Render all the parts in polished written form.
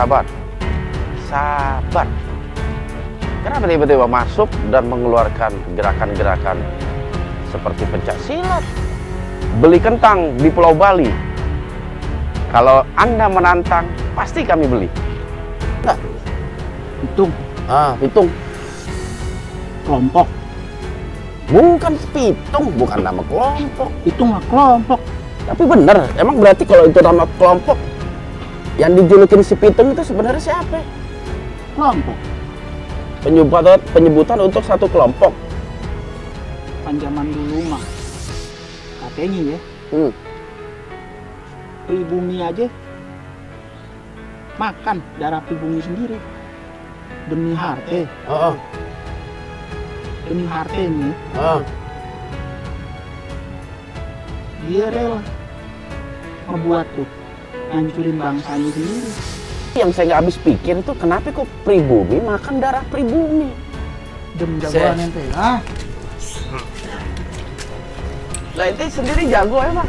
sabar. Sabar. Kenapa tiba-tiba masuk dan mengeluarkan gerakan-gerakan seperti pencak silat? Beli kentang di Pulau Bali. Kalau Anda menantang, pasti kami beli. Enggak? Pitung. Pitung. Kelompok. Bukan pitung, bukan nama kelompok. Pitung mah kelompok. Tapi bener, emang berarti kalau itu nama kelompok, yang dijulukin si Pitung itu sebenarnya siapa? Kelompok. Penyebutan untuk satu kelompok. Zaman dulu mah katanya ya, pribumi aja makan darah pribumi sendiri demi harta. Demi harta ini, dia rela ngebuat tuh hancurin bangsanya sendiri. Yang saya nggak habis pikir itu kenapa kok pribumi makan darah pribumi? Dem jagoan ente, Lah ente sendiri jago emang.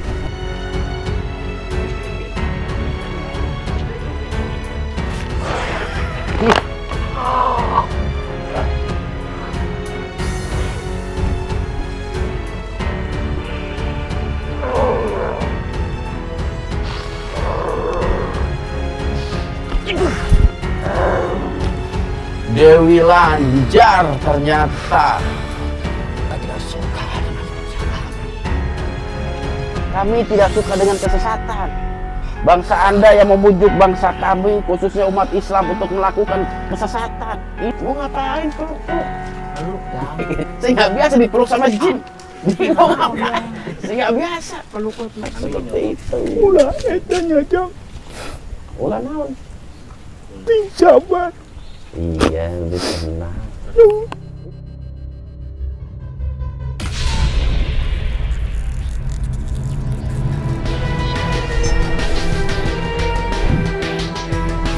Dewi Lanjar ternyata tidak suka dengan kesesatan. Kami tidak suka dengan kesesatan. Bangsa Anda yang memujuk bangsa kami, khususnya umat Islam, untuk melakukan kesesatan. Mau ngapain peluk? Saya nggak biasa dipeluk sama jin. Mau ngapain? Saya nggak biasa peluk seperti itu. Ulah etanya jam. Ulah naon? Sabar. Iya, lebih tenang.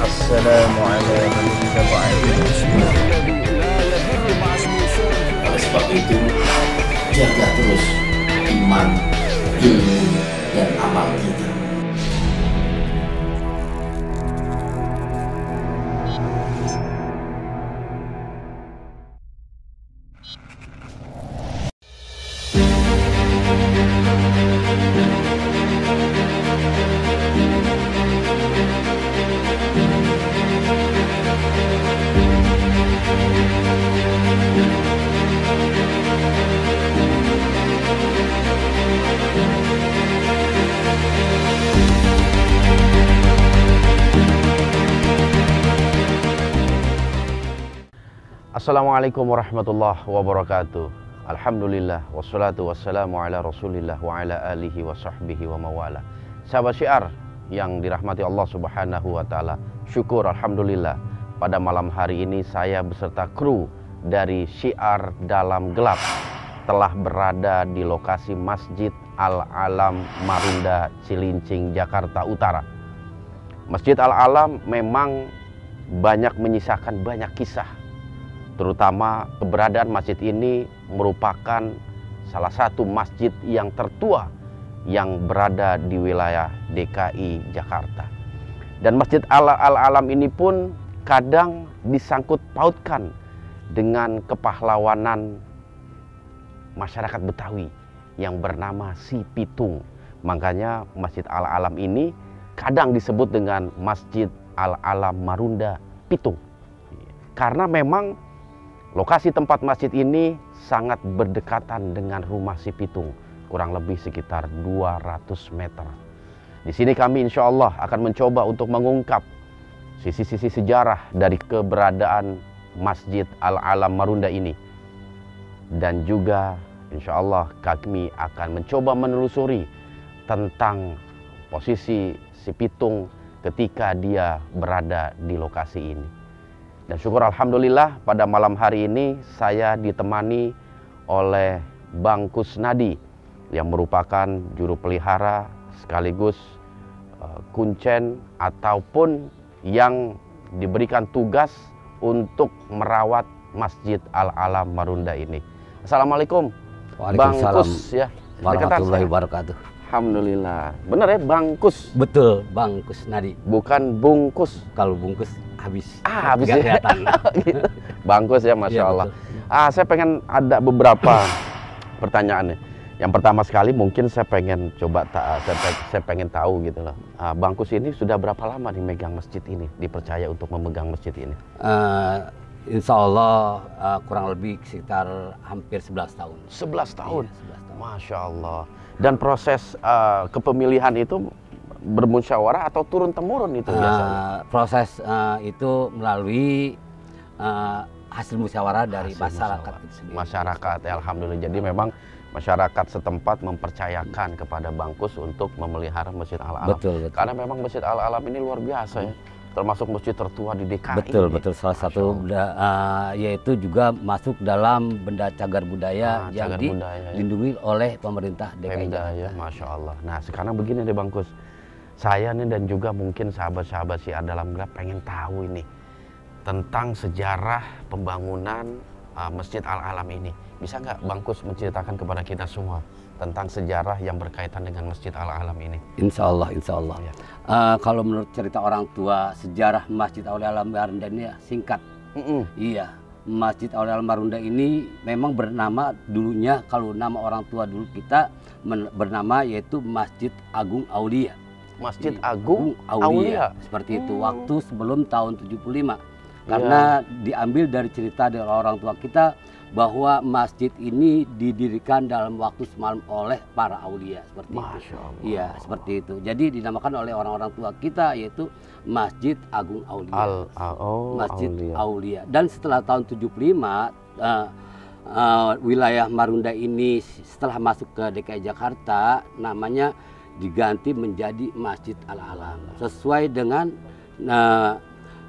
Assalamualaikum warahmatullahi wabarakatuh. Oleh sebab itu, jaga terus iman, ilmu, dan amal kita. Assalamualaikum warahmatullahi wabarakatuh. Alhamdulillah wassalatu wassalamu ala Rasulillah wa ala alihi wa sahbihi wa mawala. Sahabat syiar yang dirahmati Allah Subhanahu wa taala. Syukur alhamdulillah pada malam hari ini saya beserta kru dari Syiar Dalam Gelap telah berada di lokasi Masjid Al-Alam Marunda Cilincing, Jakarta Utara. Masjid Al-Alam memang banyak menyisakan banyak kisah. Terutama keberadaan masjid ini merupakan salah satu masjid yang tertua yang berada di wilayah DKI Jakarta. Dan Masjid Al-Alam ini pun kadang disangkut pautkan dengan kepahlawanan masyarakat Betawi yang bernama Si Pitung. Makanya Masjid Al-Alam ini kadang disebut dengan Masjid Al-Alam Marunda Pitung. Karena memang lokasi tempat masjid ini sangat berdekatan dengan rumah Si Pitung, kurang lebih sekitar 200 meter. Di sini kami insya Allah akan mencoba untuk mengungkap sisi-sisi sejarah dari keberadaan Masjid Al-Alam Marunda ini. Dan juga insya Allah kami akan mencoba menelusuri tentang posisi Si Pitung ketika dia berada di lokasi ini. Dan syukur alhamdulillah pada malam hari ini saya ditemani oleh Bang Kusnadi yang merupakan juru pelihara sekaligus kuncen ataupun yang diberikan tugas untuk merawat Masjid Al-Alam Marunda ini. Assalamualaikum Bang Kus ya. Warahmatullahi wabarakatuh. Alhamdulillah. Bener ya, Bangkus. Betul, Bangkus Nadi. Bukan bungkus. Kalau bungkus habis. Habis Nggak ya. kelihatan. Gitu. Bangkus ya, Masya Iya, Allah. betul. Saya pengen ada beberapa pertanyaan nih. Yang pertama sekali mungkin saya pengen coba, saya pengen tahu gitu loh. Bangkus ini sudah berapa lama nih megang masjid ini, dipercaya untuk memegang masjid ini? Insya Allah kurang lebih sekitar hampir 11 tahun. 11 tahun? Iya, 11 tahun. Masya Allah. Dan proses kepemilihan itu bermusyawarah atau turun-temurun itu biasanya? Proses itu melalui hasil musyawarah dari Hasil masyarakat musyawarah. itu sendiri. Masyarakat, ya, Alhamdulillah. Jadi memang masyarakat setempat mempercayakan kepada Bangkus untuk memelihara Masjid Al-Alam. Betul, betul. Karena memang Masjid Al-Alam ini luar biasa ya. Termasuk masjid tertua di DKI. Betul, ini. betul. Salah Masya satu yaitu juga masuk dalam benda cagar budaya yang cagar budaya, ya. dilindungi oleh pemerintah DKI Pemda, Jakarta. ya, Masya Allah. Nah sekarang begini deh Bangkus, saya nih dan juga mungkin sahabat-sahabat Syiar Dalam Gelap pengen tahu ini tentang sejarah pembangunan Masjid Al-Alam ini. Bisa nggak Bangkus menceritakan kepada kita semua tentang sejarah yang berkaitan dengan Masjid Al-Alam ini? Insya Allah, insya Allah. Ya. Kalau menurut cerita orang tua, sejarah Masjid Al-Alam Marunda ini singkat. Iya, Masjid Al-Alam Marunda ini memang bernama dulunya, kalau nama orang tua dulu kita bernama yaitu Masjid Agung Aulia. Masjid Agung Aulia. Seperti itu, waktu sebelum tahun 75. Karena diambil dari cerita dari orang tua kita bahwa masjid ini didirikan dalam waktu semalam oleh para aulia, seperti Masya itu. Allah. Iya, seperti itu. Jadi dinamakan oleh orang-orang tua kita yaitu Masjid Agung Aulia. Masjid Aulia. Dan setelah tahun 75 wilayah Marunda ini setelah masuk ke DKI Jakarta namanya diganti menjadi Masjid Al-Alam. Sesuai dengan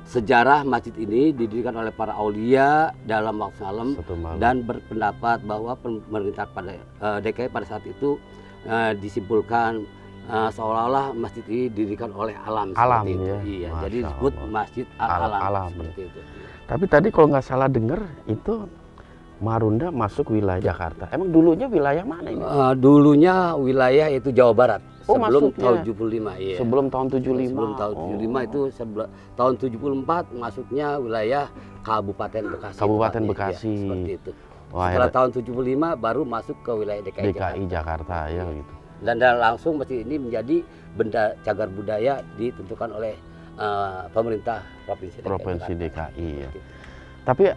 sejarah masjid ini didirikan oleh para aulia dalam waktu malam dan berpendapat bahwa pemerintah pada DKI pada saat itu disimpulkan seolah-olah masjid ini didirikan oleh alam seperti itu. Ya? Iya, jadi disebut Masjid Al-Alam seperti itu. Tapi tadi kalau nggak salah dengar itu Marunda masuk wilayah Jakarta. Emang dulunya wilayah mana ini? Dulunya wilayah itu Jawa Barat. Sebelum masuknya. tahun 75, iya. Sebelum tahun 75. Sebelum tahun 75 itu tahun 74 masuknya wilayah Kabupaten Bekasi. Kabupaten tempatnya, Bekasi. ya, seperti itu. Wah, setelah tahun 75 baru masuk ke wilayah DKI Jakarta ya gitu. Dan langsung masjid ini menjadi benda cagar budaya ditentukan oleh pemerintah Provinsi DKI ya. Tapi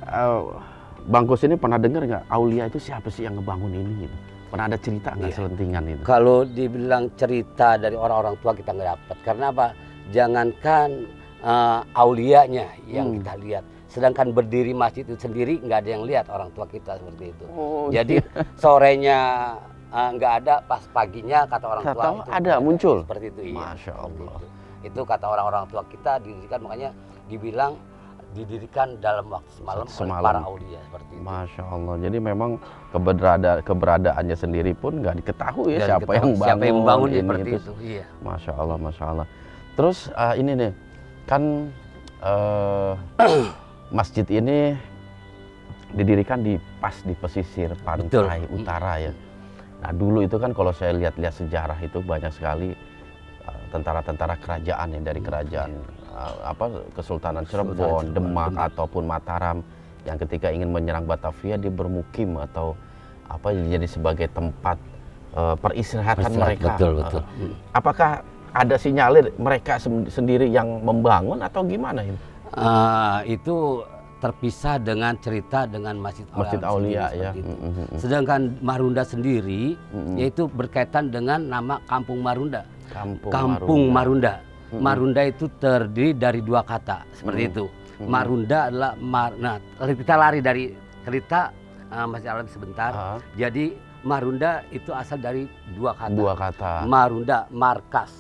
Bangkus ini pernah dengar nggak Aulia itu siapa sih yang ngebangun ini gitu? Pernah ada cerita nggak selentingan itu? Kalau dibilang cerita dari orang-orang tua kita nggak dapat. Karena apa? Jangankan aulianya yang kita lihat, sedangkan berdiri masjid itu sendiri nggak ada yang lihat orang tua kita seperti itu. Jadi sorenya nggak ada, pas paginya kata orang tua itu ada muncul seperti itu. Iya, Masya Allah. Itu kata orang-orang tua kita didirikan, makanya dibilang didirikan dalam waktu semalam oleh para aulia seperti itu. Masya Allah. Jadi memang keberadaannya sendiri pun nggak diketahui ya siapa yang bangun ini seperti itu. Iya. Masya Allah, Masya Allah. Terus ini nih kan masjid ini didirikan pas di pesisir pantai utara ya. Nah dulu itu kan kalau saya lihat-lihat sejarah itu banyak sekali tentara-tentara kerajaan ya, dari kerajaan Kesultanan Cirebon, Demak ataupun Mataram yang ketika ingin menyerang Batavia dia bermukim atau jadi sebagai tempat peristirahatan mereka. Betul. Apakah ada sinyalir mereka sendiri yang membangun atau gimana ini? Itu terpisah dengan cerita dengan Masjid Aulia ya. Sedangkan Marunda sendiri yaitu berkaitan dengan nama Kampung Marunda. Kampung Marunda. Marunda itu terdiri dari dua kata seperti itu. Marunda adalah kita lari dari cerita Masjid Al-Alam sebentar. Jadi Marunda itu asal dari dua kata. Marunda markas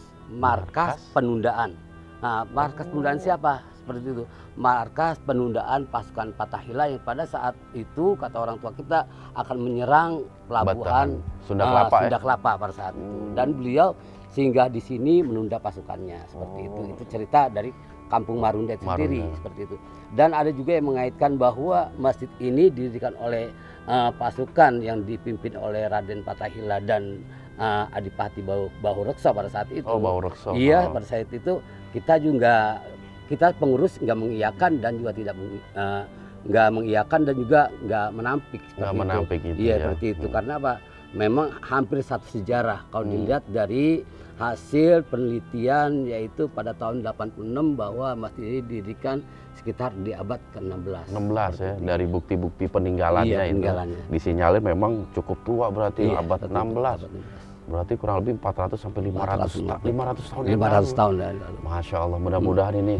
penundaan. Nah, markas penundaan siapa? Seperti itu. Markas penundaan pasukan Fatahillah yang pada saat itu kata orang tua kita akan menyerang pelabuhan Sunda Kelapa pada saat itu. Dan beliau sehingga di sini menunda pasukannya seperti itu. Itu cerita dari Kampung Marunda itu sendiri seperti itu. Dan ada juga yang mengaitkan bahwa masjid ini didirikan oleh pasukan yang dipimpin oleh Raden Fatahillah dan Adipati Bahurekso pada saat itu. Oh, Bahurekso. Iya, pada saat itu kita juga pengurus nggak mengiyakan dan juga tidak nggak mengiyakan dan juga nggak menampik. Nggak menampik itu. Iya, seperti itu. Karena apa? Memang hampir satu sejarah kalau dilihat dari hasil penelitian, yaitu pada tahun 86 bahwa masjid ini didirikan sekitar di abad ke-16. 16 ya, dari bukti-bukti peninggalannya Iya, itu peninggalannya. Disinyalir memang cukup tua berarti, Iya, abad 16. abad 16. Berarti kurang lebih 400 sampai 500 tahun. 500 tahun lalu. Masya Allah, mudah-mudahan ini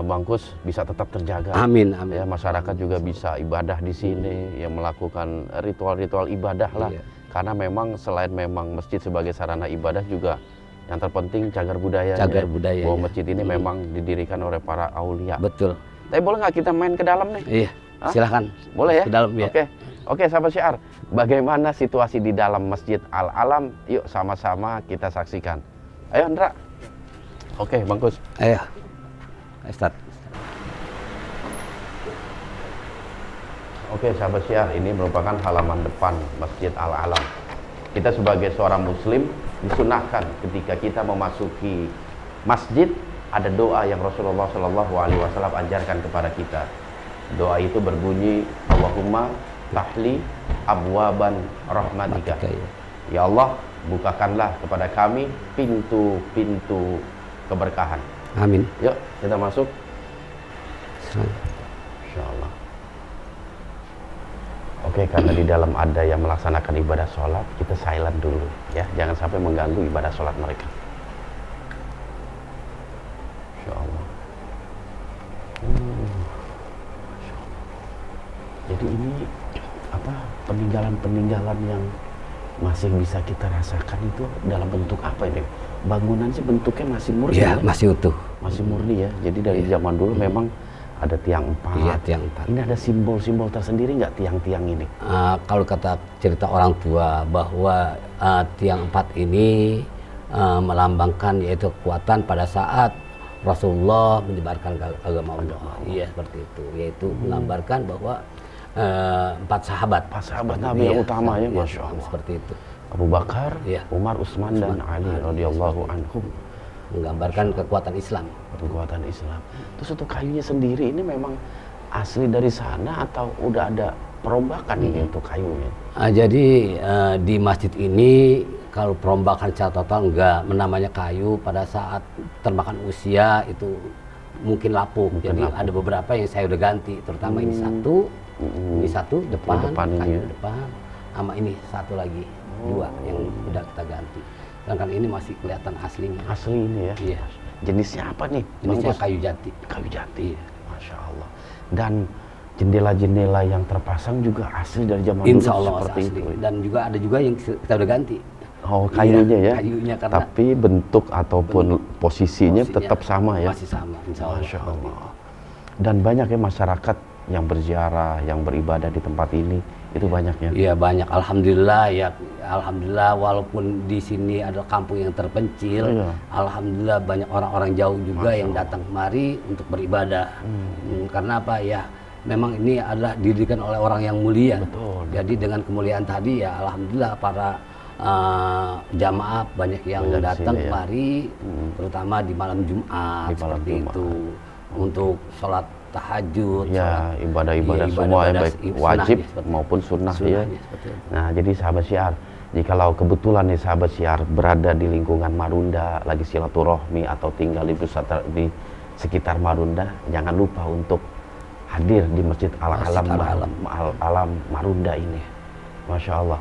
Bang Kus bisa tetap terjaga. Amin, amin. Ya, masyarakat juga bisa ibadah di sini, ya melakukan ritual-ritual ibadah lah. Iya. Karena memang selain memang masjid sebagai sarana ibadah juga yang terpenting cagar budaya. Cagar budaya. Bahwa masjid ini memang didirikan oleh para aulia. Betul. Tapi boleh nggak kita main ke dalam nih? Iya, silahkan. Boleh ya? Ke dalam ya. Oke, sahabat Syiar. Bagaimana situasi di dalam Masjid Al-Alam? Yuk sama-sama kita saksikan. Ayo, Andra. Oke, Bang Kus. Ayo, Ustaz. Oke, sahabat Syiar, ini merupakan halaman depan Masjid Al-Alam. Kita sebagai seorang muslim disunahkan ketika kita memasuki masjid, ada doa yang Rasulullah SAW ajarkan kepada kita. Doa itu berbunyi, Allahumma tahli abwaban rahmatika. Ya Allah, bukakanlah kepada kami pintu-pintu keberkahan. Amin. Yuk, kita masuk. Insya Allah. Oke, karena di dalam ada yang melaksanakan ibadah sholat, kita silent dulu ya, jangan sampai mengganggu ibadah sholat mereka. Insya Allah. Masya Allah. Jadi ini peninggalan-peninggalan yang masih bisa kita rasakan itu dalam bentuk apa ini? Bangunan sih bentuknya masih murni. Iya, masih utuh. Masih murni ya. Jadi dari zaman dulu memang ada tiang 4. Iya, tiang 4. Ini ada simbol-simbol tersendiri nggak tiang-tiang ini? Kalau kata cerita orang tua bahwa tiang 4 ini melambangkan yaitu kekuatan pada saat Rasulullah menyebarkan agama Allah. Iya, seperti itu. Yaitu menggambarkan bahwa 4 sahabat. 4 sahabat Nabi yang utama ya, Masya Allah. Seperti itu. Abu Bakar, Iya. Umar, Utsman dan Ali radhiyallahu anhum. Menggambarkan kekuatan Islam. Kekuatan Islam. Terus untuk kayunya sendiri ini memang asli dari sana atau udah ada perombakan ini untuk kayunya? Jadi di masjid ini kalau perombakan secara total enggak, namanya kayu pada saat termakan usia itu mungkin lapuk. Jadi ada beberapa yang saya udah ganti, terutama ini satu, ini satu depan, kayu depan, sama ini satu lagi, 2 yang udah kita ganti. Sedangkan ini masih kelihatan aslinya. Asli ini ya? Iya. Jenisnya apa nih? Jenisnya kayu jati. Kayu jati. Iya. Masya Allah. Dan jendela-jendela yang terpasang juga asli dari zaman dulu. Insya Allah seperti asli. itu. Dan juga ada juga yang kita udah ganti. Oh, kayunya iya, ya? Kayunya karena tapi bentuk ataupun posisinya tetap sama ya? Masih sama, insya Allah. Masya Allah. Dan banyak ya masyarakat yang berziarah, yang beribadah di tempat ini, itu banyaknya? Iya banyak, alhamdulillah ya, alhamdulillah walaupun di sini adalah kampung yang terpencil, alhamdulillah banyak orang-orang jauh juga yang datang kemari untuk beribadah. Karena apa ya? Memang ini adalah didirikan oleh orang yang mulia. Betul. Jadi dengan kemuliaan tadi ya, alhamdulillah para jamaah banyak yang datang kemari, terutama di malam Jumat seperti itu untuk sholat tahajud, ya, ibadah-ibadah semua yang baik wajib maupun sunnah ya. Nah, jadi sahabat Syiar, jikalau kebetulan nih sahabat Syiar berada di lingkungan Marunda, lagi silaturahmi atau tinggal di sekitar Marunda, jangan lupa untuk hadir di Masjid Al-Alam Marunda ini. Masya Allah.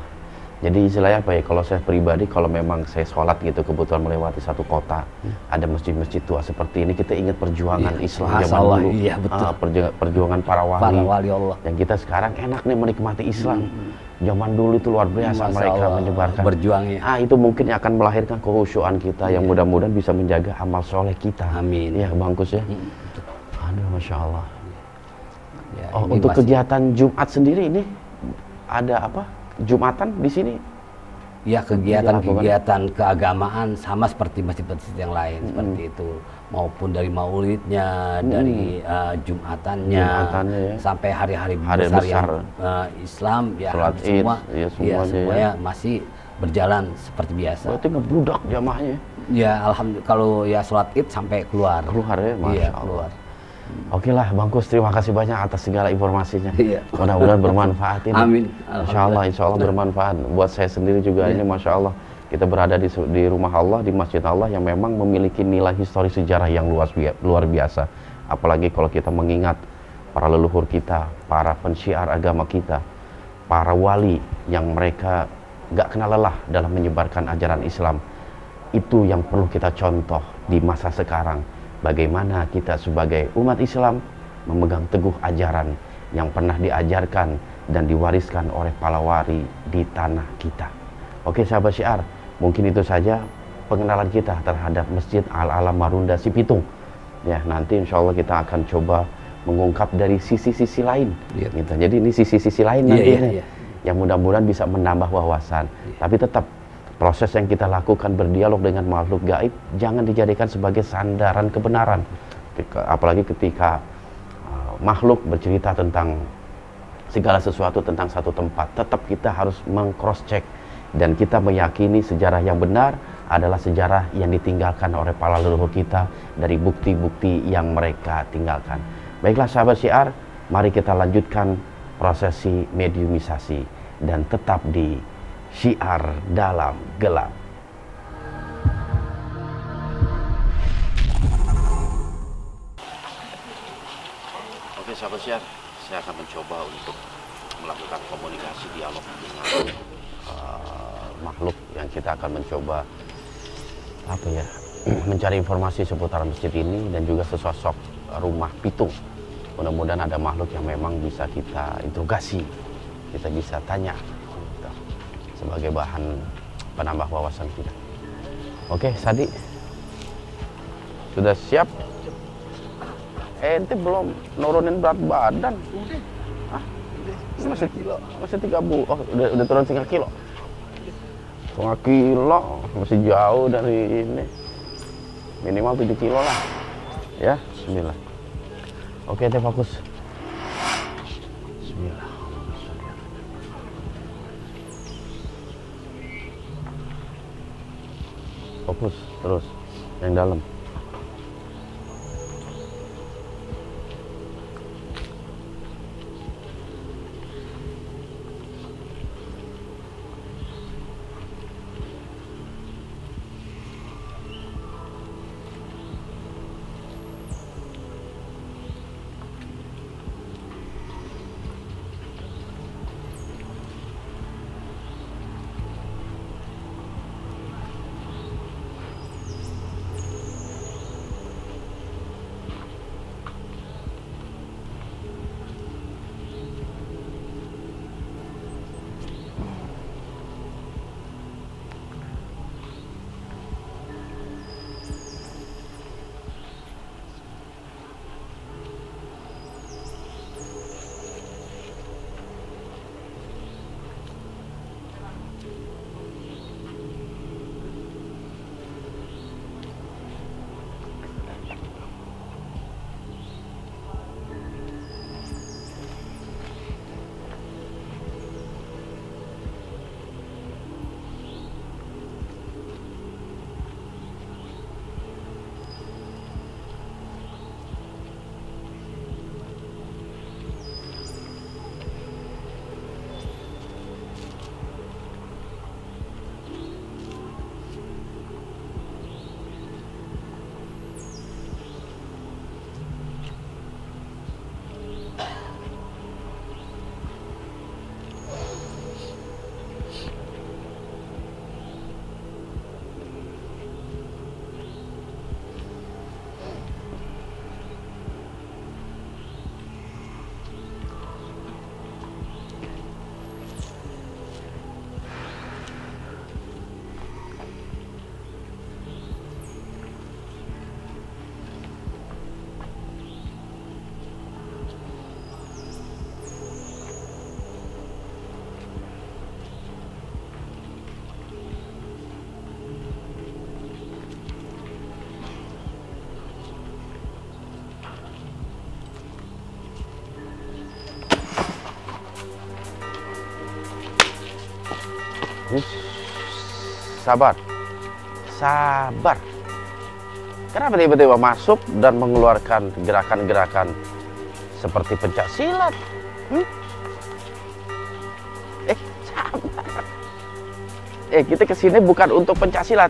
Jadi istilahnya apa ya, kalau saya pribadi, kalau memang saya sholat gitu, kebetulan melewati satu kota, ada masjid-masjid tua seperti ini, kita ingat perjuangan Islam zaman dulu. Iya, betul. Perjuangan para wali Allah. yang kita sekarang enak nih menikmati Islam. Zaman dulu itu luar biasa mereka menyebarkan. Berjuangnya. Itu mungkin akan melahirkan kehusyuan kita yang mudah-mudahan bisa menjaga amal soleh kita. Amin. Ya, Bang Kus ya. Aduh, Masya Allah. Ya, untuk kegiatan Jumat sendiri ini ada apa? Jumatan di sini? Ya, kegiatan-kegiatan keagamaan sama seperti masjid-masjid yang lain seperti itu, maupun dari maulidnya, dari Jumatannya ya. Sampai hari-hari besar yang Islam ya, semua ya, semuanya masih berjalan seperti biasa. Berarti ngebludak jamaahnya. Ya alhamdulillah, kalau ya sholat id sampai keluar. Keluar ya, Masya Iya, Allah. keluar. Oke lah Bang Kus, terima kasih banyak atas segala informasinya. Iya. Mudah-mudahan bermanfaat ini. Amin. Insya Allah bermanfaat. Buat saya sendiri juga ini Masya Allah. Kita berada di rumah Allah, di masjid Allah yang memang memiliki nilai historis sejarah yang luar biasa. Apalagi kalau kita mengingat para leluhur kita, para pensyiar agama kita, para wali yang mereka gak kenal lelah dalam menyebarkan ajaran Islam. Itu yang perlu kita contoh di masa sekarang. Bagaimana kita sebagai umat Islam memegang teguh ajaran yang pernah diajarkan dan diwariskan oleh para wali di tanah kita. Oke sahabat syiar, mungkin itu saja pengenalan kita terhadap Masjid Al-Alam Marunda Sipitung. Ya, nanti insya Allah kita akan coba mengungkap dari sisi-sisi lain. Gitu. Jadi ini sisi-sisi lain nanti yang mudah-mudahan bisa menambah wawasan. Tapi tetap proses yang kita lakukan berdialog dengan makhluk gaib jangan dijadikan sebagai sandaran kebenaran. Apalagi ketika makhluk bercerita tentang segala sesuatu tentang satu tempat, tetap kita harus meng-cross check dan kita meyakini sejarah yang benar adalah sejarah yang ditinggalkan oleh para leluhur kita dari bukti-bukti yang mereka tinggalkan. Baiklah sahabat syiar, mari kita lanjutkan prosesi mediumisasi dan tetap di Syiar Dalam Gelap. Oke sahabat syiar, saya akan mencoba untuk melakukan komunikasi dialog dengan makhluk yang kita akan mencoba mencari informasi seputar masjid ini dan juga sesosok rumah pitung. Mudah-mudahan ada makhluk yang memang bisa kita interogasi, kita bisa tanya gitu, sebagai bahan penambah wawasan kita. Oke Sadi, sudah siap? Ente belum nurunin berat badan. Masih 3 bulan. Oh, udah turun 3 kilo. 1,5 kilo, masih jauh dari ini. Minimal 7 kilo lah. Ya, bismillah. Oke, teh fokus. Bismillah. Fokus terus yang dalam. sabar. Sabar. Kenapa tiba-tiba masuk dan mengeluarkan gerakan-gerakan seperti pencak silat? Sabar. Kita kesini bukan untuk pencak silat,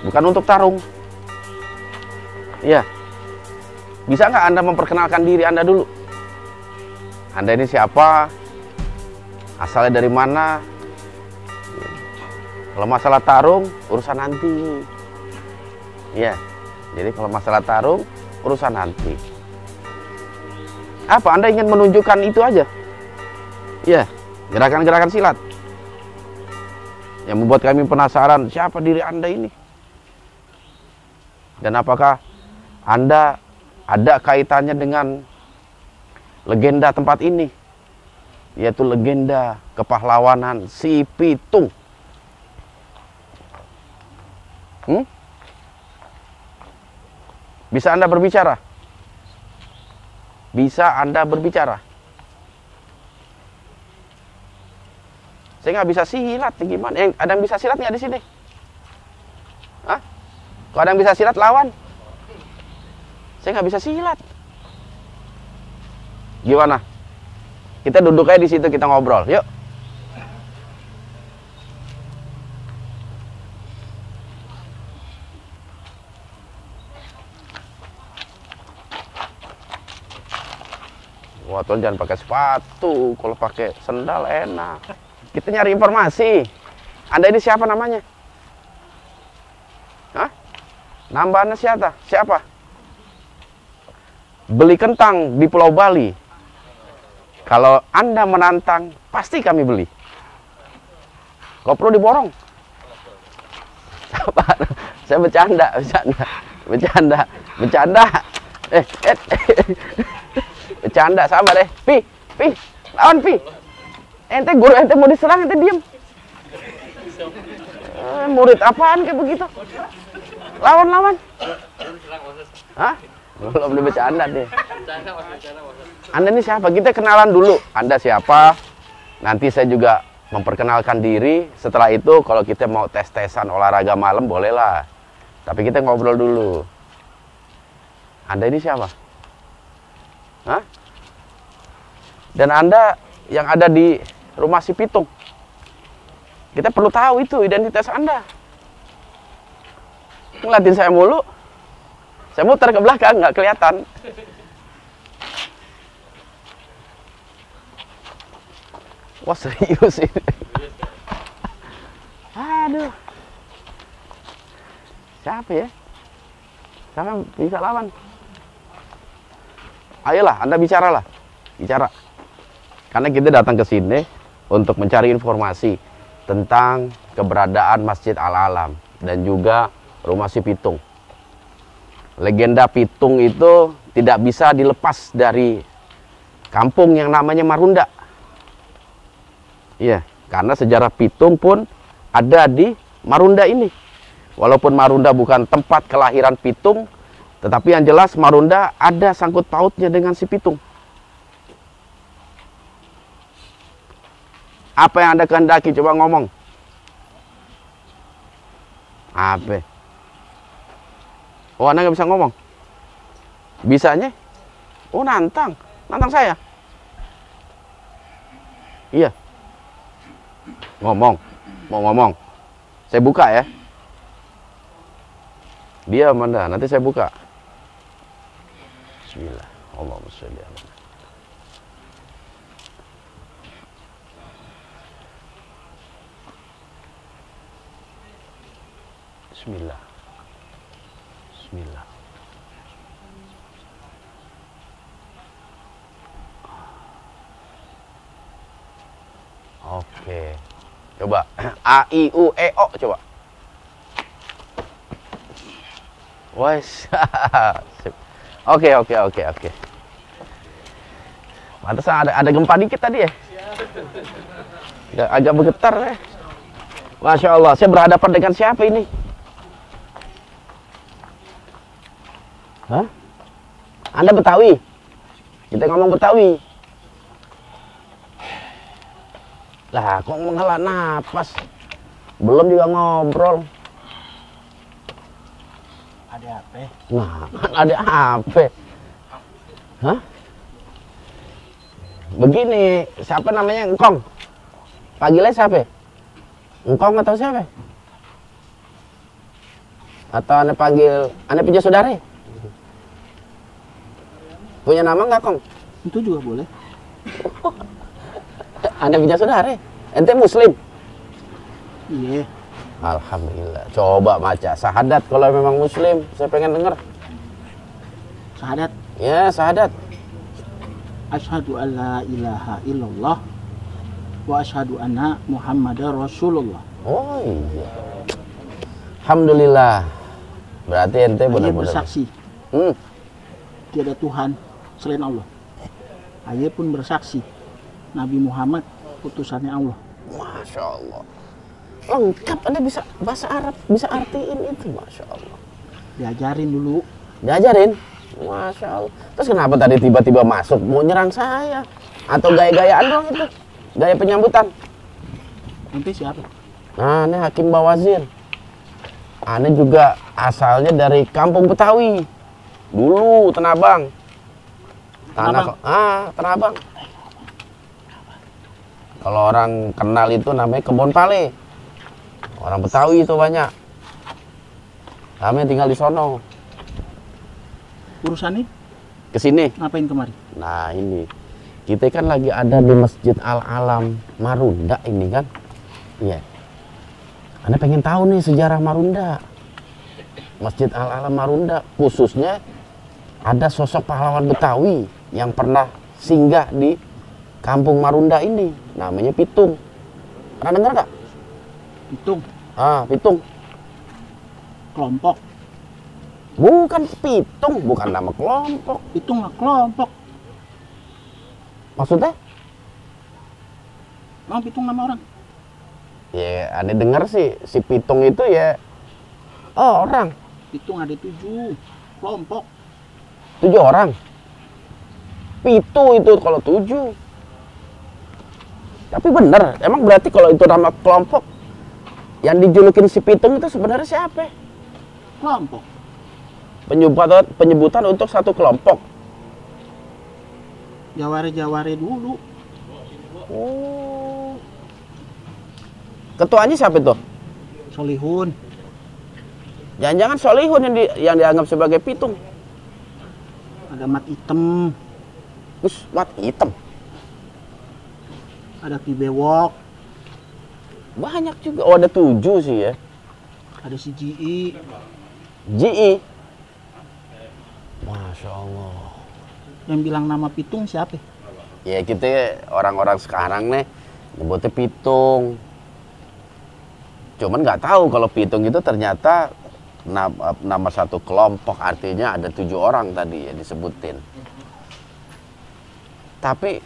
bukan untuk tarung. Ya, bisa nggak Anda memperkenalkan diri Anda dulu? Anda ini siapa? Asalnya dari mana? Kalau masalah tarung, urusan nanti. Ya, jadi kalau masalah tarung, urusan nanti. Apa Anda ingin menunjukkan itu aja? Ya, gerakan-gerakan silat yang membuat kami penasaran siapa diri Anda ini. Dan apakah Anda ada kaitannya dengan legenda tempat ini, yaitu legenda kepahlawanan Si Pitung. Bisa Anda berbicara? Bisa Anda berbicara? Saya nggak bisa silat, gimana? Ada yang bisa silat nggak di sini? Hah? Kalau ada yang bisa silat, lawan. Saya nggak bisa silat. Gimana? Kita duduk aja di situ, kita ngobrol. Yuk. Wah, tuan jangan pakai sepatu. Kalau pakai sendal enak. Kita nyari informasi. Anda ini siapa namanya? Hah? Nama Anda siapa? Siapa? Beli kentang di Pulau Bali. Kalau Anda menantang, pasti kami beli. Kalau perlu diborong. Sabar. Saya bercanda. Bercanda, sabar Pi, lawan Pi. Ente guru ente mau diserang, ente diem. Murid apaan kayak begitu? Lawan. Hah? Belum bercanda deh. Anda ini siapa? Kita kenalan dulu. Anda siapa? Nanti saya juga memperkenalkan diri. Setelah itu kalau kita mau tes-tesan olahraga malam bolehlah. Tapi kita ngobrol dulu. Anda ini siapa? Hah? Dan Anda yang ada di rumah Si Pitung. Kita perlu tahu itu identitas Anda. Ngeliatin saya mulu. Saya muter ke belakang, nggak kelihatan. Wah, serius ini. Aduh. Siapa ya? Siapa bisa lawan? Ayolah, Anda bicaralah. Bicara. Karena kita datang ke sini untuk mencari informasi tentang keberadaan Masjid Al-Alam dan juga rumah Si Pitung. Legenda Pitung itu tidak bisa dilepas dari kampung yang namanya Marunda. Iya, karena sejarah Pitung pun ada di Marunda ini. Walaupun Marunda bukan tempat kelahiran Pitung, tetapi yang jelas Marunda ada sangkut pautnya dengan Si Pitung. Apa yang Anda kehendaki? Coba ngomong. Apa? Oh, Anda nggak bisa ngomong? Bisanya? Oh, nantang. Nantang saya? Iya. Ngomong. Mau ngomong. Saya buka ya. Diam Anda, nanti saya buka. Bismillah. Allahumma sholli ala Muhammad. Bismillah. Bismillah. Oke. Coba A I U E O coba. Wes. Oke. Pantesan ada gempa dikit tadi ya. Agak bergetar ya. Masya Allah, saya berhadapan dengan siapa ini? Hah? Anda Betawi? Kita ngomong Betawi. Lah, kok menghela napas? Belum juga ngobrol. Ada apa? Nah, kan ada apa? Hah? Begini, siapa namanya Engkong? Panggilnya siapa? Engkong atau siapa? Atau ane panggil, ane punya saudara? Punya nama nggak, Kong? Itu juga boleh. Ane punya saudara? Ente muslim? Iya. Alhamdulillah. Coba baca syahadat kalau memang muslim. Saya pengen denger. Syahadat. Ya, syahadat. Asyhadu an la ilaha illallah wa asyhadu anna Muhammadar Rasulullah. Oh iya. Alhamdulillah. Berarti ente Saya benar-benar bersaksi tiada Tuhan selain Allah. Saya pun bersaksi Nabi Muhammad utusannya Allah. Masya Allah. Lengkap, Anda bisa bahasa Arab, bisa artiin itu, Masya Allah. Diajarin dulu. Diajarin? Masya Allah. Terus kenapa tadi tiba-tiba masuk mau nyerang saya? Atau gaya-gayaan dong itu? Gaya penyambutan? Nanti siapa? Nah, ini Hakim Bawazir. Ane juga asalnya dari kampung Betawi. Dulu, Tenabang. Tenabang. Kalau orang kenal itu namanya Kebon Pale. Orang Betawi itu banyak. Kami tinggal di sono. Urusannya Kesini. ngapain kemari? Nah ini. Kita kan lagi ada di Masjid Al-Alam Marunda ini kan. Iya. Anda pengen tahu nih sejarah Marunda. Masjid Al-Alam Marunda khususnya ada sosok pahlawan Betawi yang pernah singgah di kampung Marunda ini. Namanya Pitung. Pernah dengar nggak? Pitung. Pitung. Kelompok. Bukan Pitung, bukan nama kelompok. Pitung lah kelompok. Maksudnya? Mau Pitung nama orang? Ya, Anda dengar sih, si Pitung itu ya orang. Pitung ada 7 kelompok. 7 orang. Pitu itu kalau 7. Tapi bener, emang berarti kalau itu nama kelompok yang dijulukin si Pitung itu sebenarnya siapa? Kelompok. Penyebutan untuk satu kelompok. Jaware dulu. Oh. Ketuanya siapa itu? Solihun. Jangan-jangan Solihun yang dianggap sebagai Pitung. Ada Mat Item. Terus Mat Hitam. Ada Ki Bewok. Banyak juga. Oh, ada 7 sih ya. Ada si Ji. Ji. Masya Allah. Yang bilang nama Pitung siapa? Ya kita orang-orang sekarang nih nyebutnya Pitung. Cuman nggak tahu kalau Pitung itu ternyata nama satu kelompok, artinya ada 7 orang tadi ya disebutin. Tapi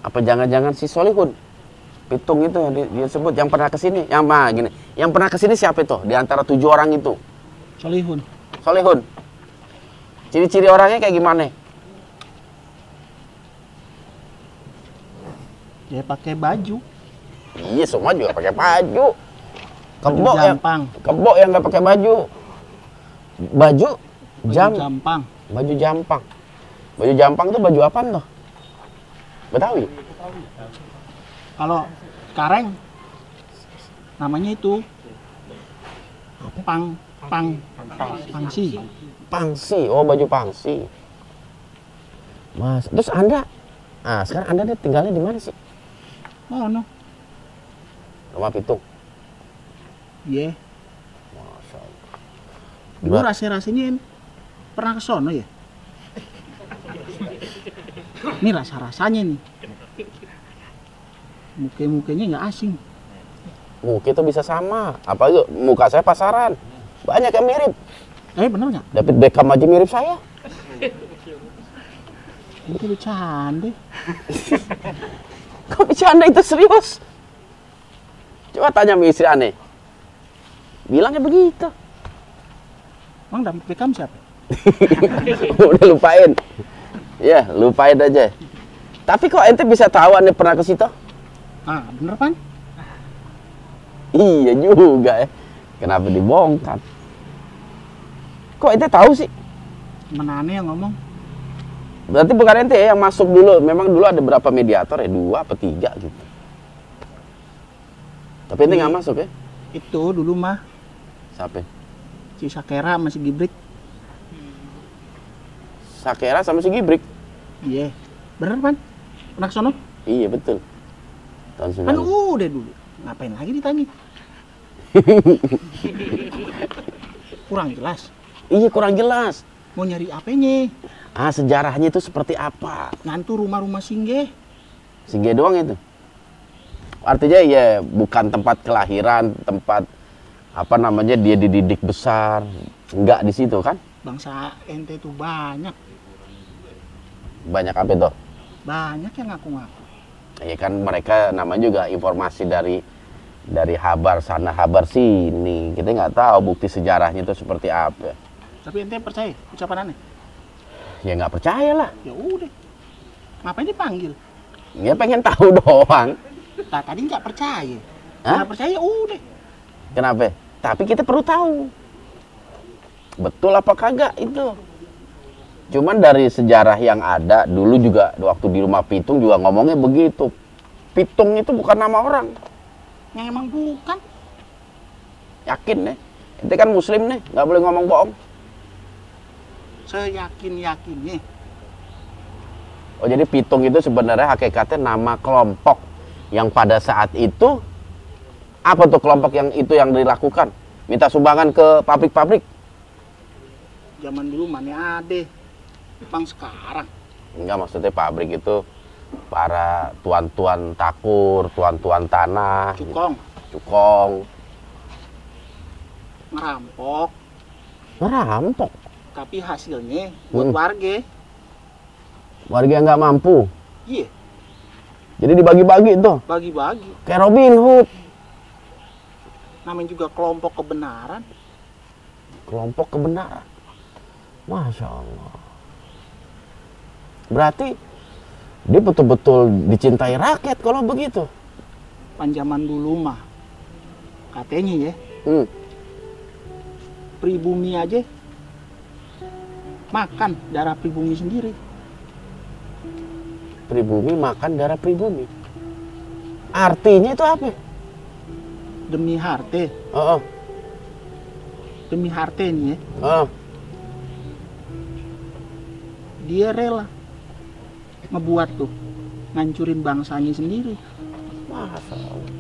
apa jangan-jangan si Solihun Pitung itu yang disebut yang pernah kesini, yang pernah kesini siapa itu di antara 7 orang itu? Solihun. Solihun. Ciri-ciri orangnya kayak gimana? Dia pakai baju. Iya, semua juga pakai baju. Baju jampang. Kebo yang nggak pakai baju. Baju Jampang. Baju jampang. Baju jampang tuh baju apaan tuh? Betawi. Kalau sekarang namanya itu pangsi. Pangsi. Oh, baju pangsi. Mas, terus Anda? Sekarang Anda tinggalnya di mana sih? Oh no. Rumah Pitung. Iya. Masya Allah. Dulu rasa-rasanya pernah ke sono ya? Ini rasa-rasanya nih. Muka-mukanya nggak asing. Muka itu bisa sama. Apalagi muka saya pasaran. Banyak yang mirip. Bener nggak? David Beckham aja mirip saya. Itu bercanda. Kok bercanda itu serius? Coba tanya sama istri aneh. Bilangnya begitu. Emang David Beckham siapa? Udah lupain. Ya, lupain aja. Tapi kok ente bisa tahu aneh pernah ke situ? Bener kan? Iya juga ya. Kenapa dibongkar? Kok ente tahu sih? Mana aneh yang ngomong? Berarti bukan ente ya yang masuk dulu. Memang dulu ada berapa mediator ya? 2 apa 3 gitu. Tapi ente nggak masuk ya? Itu dulu mah Siapa? si Sakera masih Gibrik. Sakera sama si Gibrik? Iya. Bener Pan? Pernah kesono? Iya betul. Tahun Kan 90. udah dulu. Ngapain lagi ditanya? Kurang jelas. Iya kurang jelas. Mau nyari apanya? Sejarahnya itu seperti apa? Ngantu rumah-rumah Singge. Singge doang itu. Artinya ya bukan tempat kelahiran, tempat apa namanya dia dididik besar, enggak di situ kan? Bangsa ente itu banyak. Banyak apa itu? Banyak yang ngaku-ngaku. Ya kan mereka namanya juga informasi dari habar sana habar sini. Kita nggak tahu bukti sejarahnya itu seperti apa. Tapi ente percaya ucapan aneh? Ya nggak percaya lah. Ya udah. Ngapain dipanggil? Ya pengen tahu doang. Nah, tadi nggak percaya. Hah? Nggak percaya udah. Kenapa? Tapi kita perlu tahu. Betul apa kagak itu. Cuman dari sejarah yang ada, dulu juga waktu di rumah Pitung juga ngomongnya begitu. Pitung itu bukan nama orang. Yang emang bukan. Yakin nih. Ente kan muslim nih, nggak boleh ngomong bohong. Seyakin-yakinnya. Oh jadi Pitung itu sebenarnya hakikatnya nama kelompok yang pada saat itu apa tuh kelompok yang itu yang dilakukan? Minta sumbangan ke pabrik-pabrik. Zaman dulu mana ada. Bang sekarang. Enggak, maksudnya pabrik itu para tuan-tuan takur, tuan-tuan tanah, Cukong. cukong, Ngerampok. ngerampok. Tapi hasilnya buat warga. Warga yang nggak mampu. Iya. Jadi dibagi-bagi tuh, Bagi-bagi. kayak Robin Hood. Namanya juga kelompok kebenaran. Kelompok kebenaran. Masya Allah. Berarti dia betul-betul dicintai rakyat kalau begitu. Panjaman dulu mah. Katanya ya. Pribumi aja. Makan darah pribumi sendiri. Pribumi makan darah pribumi. Artinya itu apa? Demi harta. Oh, Demi harta nih ya. oh. Dia rela ngebuat tuh. Ngancurin bangsanya sendiri. Masya Allah.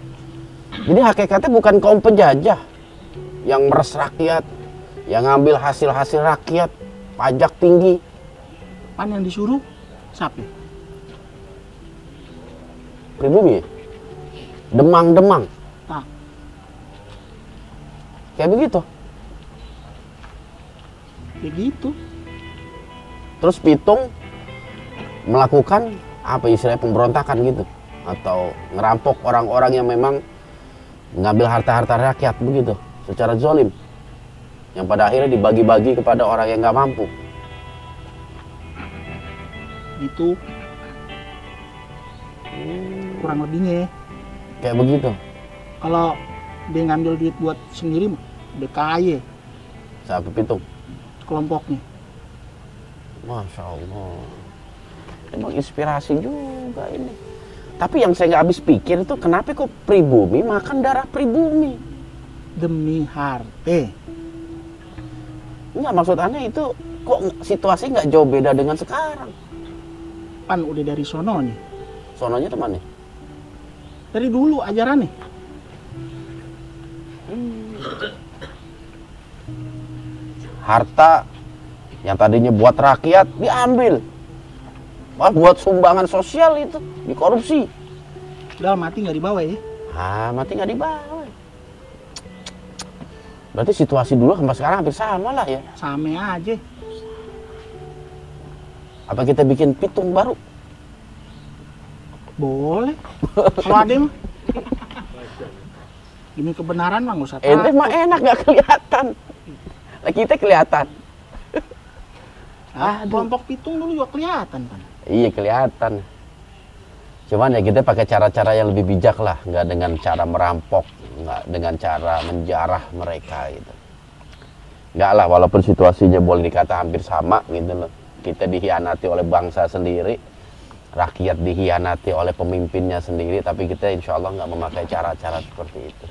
Jadi hakikatnya bukan kaum penjajah yang meres rakyat, yang ngambil hasil-hasil rakyat, pajak tinggi. Pan yang disuruh siapa? Pribumi ya? Demang-demang. Tak. Kayak begitu. Begitu. Terus Pitung melakukan apa istilahnya pemberontakan gitu. Atau ngerampok orang-orang yang memang mengambil harta-harta rakyat begitu. Secara zolim. Yang pada akhirnya dibagi-bagi kepada orang yang nggak mampu. Itu. Kurang lebihnya ya. Kayak begitu. Kalau dia ngambil duit buat sendiri mah udah kaya Siapa Pitung? kelompoknya. Masya Allah. Emang inspirasi juga ini. Tapi yang saya nggak habis pikir itu kenapa kok pribumi makan darah pribumi? Demi harta. Enggak, maksud aneh itu kok situasi nggak jauh beda dengan sekarang. Pan udah dari sononya. Sononya teman nih. Dari dulu ajarannya. Harta yang tadinya buat rakyat diambil. Wah, buat sumbangan sosial itu dikorupsi. Udah mati nggak dibawa ya. Mati nggak dibawa. Berarti situasi dulu sama sekarang hampir sama lah ya. Sama aja. Apa kita bikin Pitung baru? Boleh. Kalau ada mah. Ini kebenaran mah nggak usah Ente takut. mah enak nggak kelihatan. Lah kita kelihatan. Kelompok Pitung dulu juga kelihatan kan. Iya kelihatan. Cuman ya kita pakai cara-cara yang lebih bijak lah, nggak dengan cara merampok, nggak dengan cara menjarah mereka gitu. Nggak lah, walaupun situasinya boleh dikata hampir sama gitu loh. Kita dikhianati oleh bangsa sendiri, rakyat dikhianati oleh pemimpinnya sendiri, tapi kita insya Allah nggak memakai cara-cara seperti itu.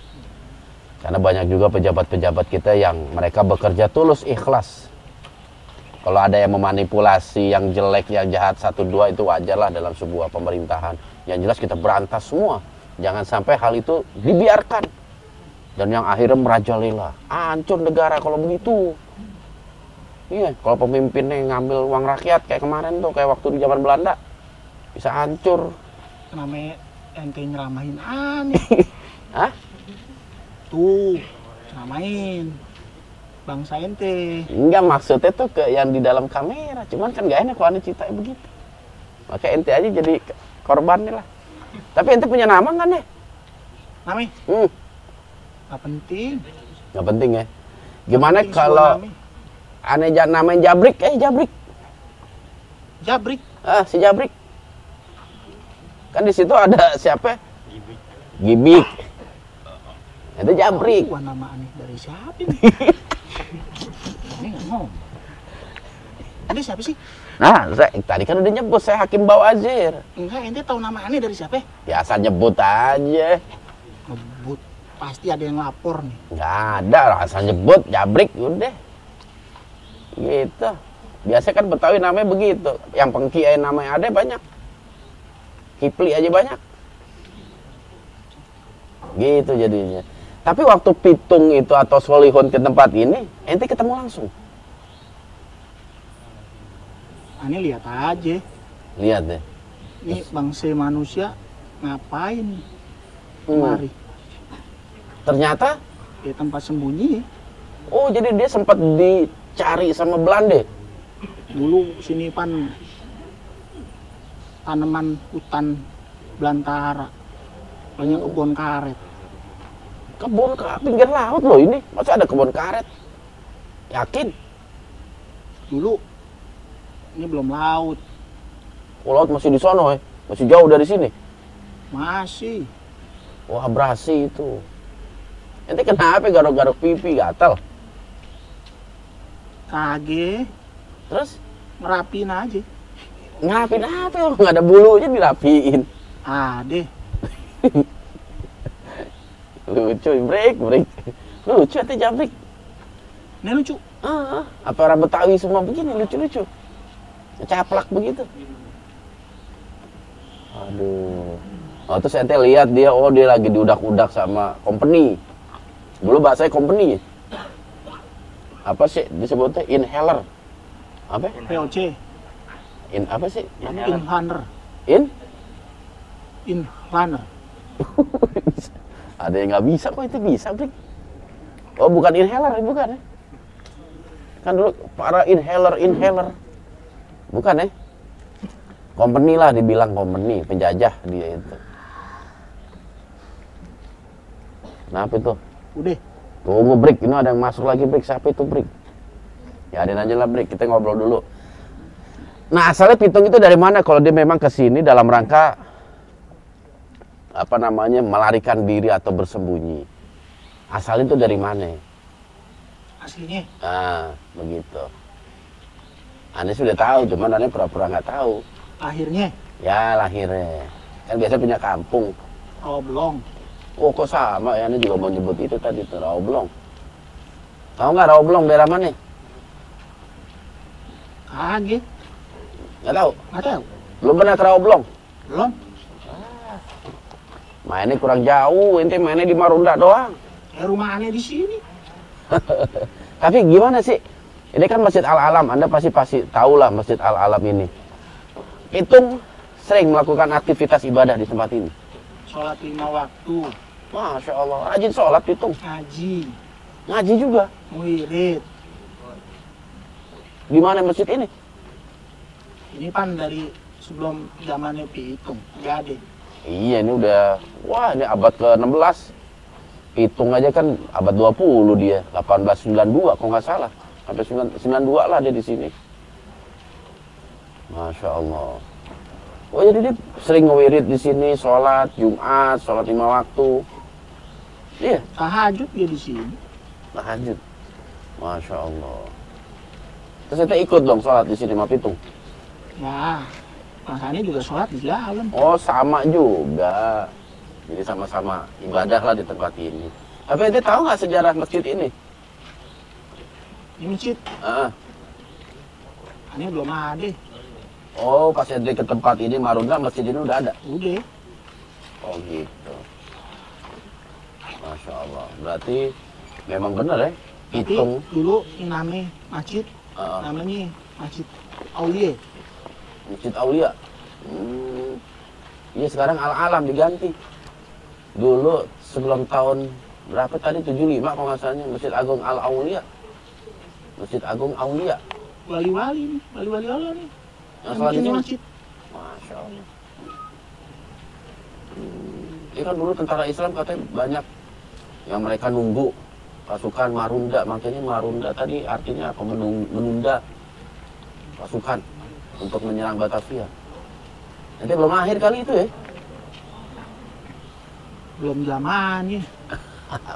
Karena banyak juga pejabat-pejabat kita yang mereka bekerja tulus, ikhlas. Kalau ada yang memanipulasi, yang jelek, yang jahat, 1-2 itu wajar lah dalam sebuah pemerintahan. Yang jelas kita berantas semua. Jangan sampai hal itu dibiarkan. Dan yang akhirnya merajalela. Hancur negara kalau begitu. Iya, kalau pemimpinnya ngambil uang rakyat kayak kemarin tuh, kayak waktu di zaman Belanda. Bisa hancur. Namanya ente nyeramahin aneh. Hah? Tuh, nyeramahin bangsa ente. Enggak, maksudnya tuh ke yang di dalam kamera. Cuman kan gak enak kalau ane ceritanya begitu. Maka ente aja jadi korbannya lah. Tapi ente punya nama kan ya? Namanya? Gak penting. Gak penting ya. Gimana Penting kalau semua aneh namain Jabrik? Jabrik. Jabrik. Si Jabrik. Kan di situ ada siapa? Gibik. Itu Jabrik. Wah, nama aneh dari siapa ini? Ini nggak ngomong. Ini siapa sih? Nah, tadi kan udah nyebut saya Hakim Bawazir. Enggak, ente tahu nama aneh dari siapa? Biasa nyebut aja. Ngebut. Pasti ada yang lapor nih. Nggak ada lah, asal nyebut Jabrik udah. Gitu. Biasa kan Betawi namanya begitu. Yang pengkiai namanya ada banyak. Kipli aja banyak. Gitu jadinya. Tapi waktu Pitung itu atau Solihun ke tempat ini, ente ketemu langsung. Aneh lihat aja. Lihat deh. Ini bangsa manusia ngapain kemari? Ternyata, Ya tempat sembunyi. oh jadi dia sempat dicari sama Belanda. Dulu sini pan tanaman hutan belantara. Banyak kebun karet. Kebun ke pinggir laut loh ini. Masa ada kebun karet? Yakin? Dulu ini belum laut. Oh, laut masih di sono ya? Masih jauh dari sini? Masih. Wah, abrasi itu. Ente kenapa garuk-garuk pipi gatal? Kage Terus ngerapin aja. ngapin apa? Nggak ada bulunya dirapiin. Ade. Lucu, break. Lucu ente Jabrik. Ini lucu. Apa orang Betawi semua begini lucu-lucu. Caplak begitu. Aduh. Oh, terus ente lihat dia, oh dia lagi diudak-udak sama company. Dulu bahasanya company. Apa sih disebutnya? Inhaler. Apa? POC. Apa sih? Inhaler. Inhaler. Ada yang nggak bisa kok, itu bisa, Brik. Oh, bukan inhaler, bukan ya? Kan dulu para inhaler. Bukan ya? Company lah dibilang company, penjajah dia itu. Kenapa itu? Udah. Tunggu, Brik, ini ada yang masuk lagi, Brik. Siapa itu, Brik? Ya, ada aja lah, Brik. Kita ngobrol dulu. Nah, asalnya Pitung itu dari mana? Kalau dia memang ke sini dalam rangka melarikan diri atau bersembunyi. Asalnya itu dari mana? Aslinya. Begitu. Ane sudah tahu, cuman Ane pura-pura nggak tahu. Akhirnya. Ya, lahirnya. Kan biasa punya kampung. Oblong. Oh, kok sama ya? Ane juga mau nyebut itu tadi tuh, Rawblong. Tahu nggak Rawblong daerah mana? Kage. Nggak tahu? Nggak tahu. Belum pernah ke Rawblong? Belum. Mainnya kurang jauh, ente mainnya di Marunda doang. Rumah aneh di sini. Tapi gimana sih? Ini kan Masjid Al-Alam, Anda pasti tahu lah Masjid Al-Alam ini. Pitung sering melakukan aktivitas ibadah di tempat ini. Sholat 5 waktu. Masya Allah, rajin sholat Pitung. Ngaji. Ngaji juga. Wirid. Di mana masjid ini? Ini pan dari sebelum zamannya Pitung. Nggak ada. Iya, ini udah, wah ini abad ke-16. Pitung aja kan abad 20 dia, 1892 kalau nggak salah. Sampai 92 lah dia di sini. Masya Allah. Oh, jadi dia sering ngewirid di sini, sholat Jumat, sholat 5 waktu. Iya. Tahajud dia di sini. Tahajud. Masya Allah. Terus kita ikut dong sholat di sini sama Pitung. Ya, makanya juga sholat di dalam. Oh sama juga. Jadi sama-sama ibadah lah di tempat ini. Tapi ente tahu nggak sejarah masjid ini? Ini masjid, Ah. ini belum ada. Oh pas ente ke tempat ini Marunda masjid ini udah ada. Udah. Oh gitu. Masya Allah. Berarti memang benar ya. Tapi Pitung. dulu ini namanya masjid, Ah. namanya Masjid Aulia. Masjid Aulia. Iya sekarang Al-Alam diganti. Dulu sebelum tahun berapa tadi 75 kalau nggak salahnya Masjid Agung Al-Aulia. Masjid Agung Aulia. Wali-wali nih, wali-wali Allah nih. Yang sholat di bikin sini. masjid. Masya Allah. Ini kan dulu tentara Islam katanya banyak yang mereka nunggu pasukan Marunda. Makanya Marunda tadi artinya apa? Menunda pasukan untuk menyerang Batavia. Nanti belum akhir kali itu ya? Belum zamannya.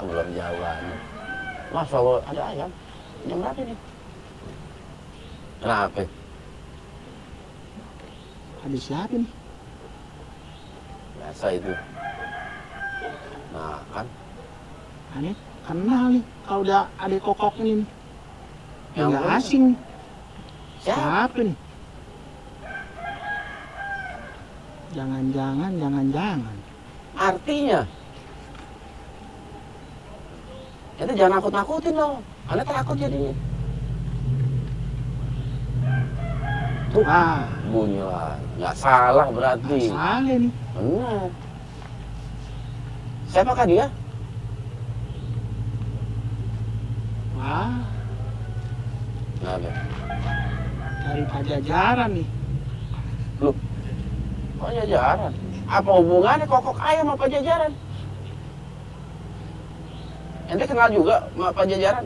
Belum jawabannya. Masya Allah, ada ayam. Jam berapa ini? Kenapa? Ada siapa nih? Biasa itu. Nah kan, Aneh kenal nih. Kalau udah ada kokok ini nih. Yang Nggak mana? asing nih. siapa? Siapa nih? Jangan-jangan. Artinya? Itu jangan nakut-nakutin dong. Anda takut jadinya. Tuh, Wah, bunyi lah. Nggak salah berarti. salah nih. Benar. Siapakah dia? Wah, Kenapa? dari Pajajaran nih. Loh, kok jajaran? Apa hubungannya kokok ayam sama Pajajaran? Ente kenal juga sama Pajajaran?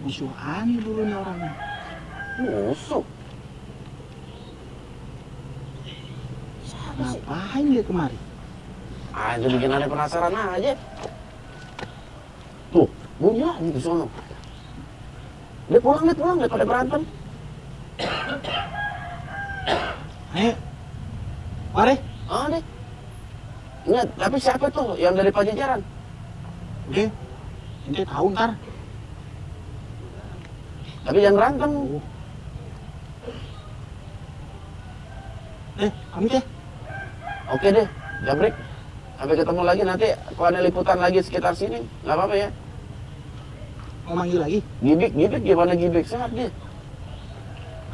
Musuh aneh dulu nih orangnya. Musuh. Ngapain dia kemari? Ah, itu bikin aneh penasaran aja. Tuh, bunyi lagi di sono. Dia pulang deh pada berantem. Ayo, mari. Ah, deh. Ingat, tapi siapa tuh yang dari Pajajaran? Udah, ente tahu ntar. Tapi jangan berantem. Kami teh. Oke deh, Jabrik. Sampai ketemu lagi nanti kalau ada liputan lagi sekitar sini, nggak apa-apa ya. Mau manggil lagi? Gibik gimana Gibik? Sehat dia.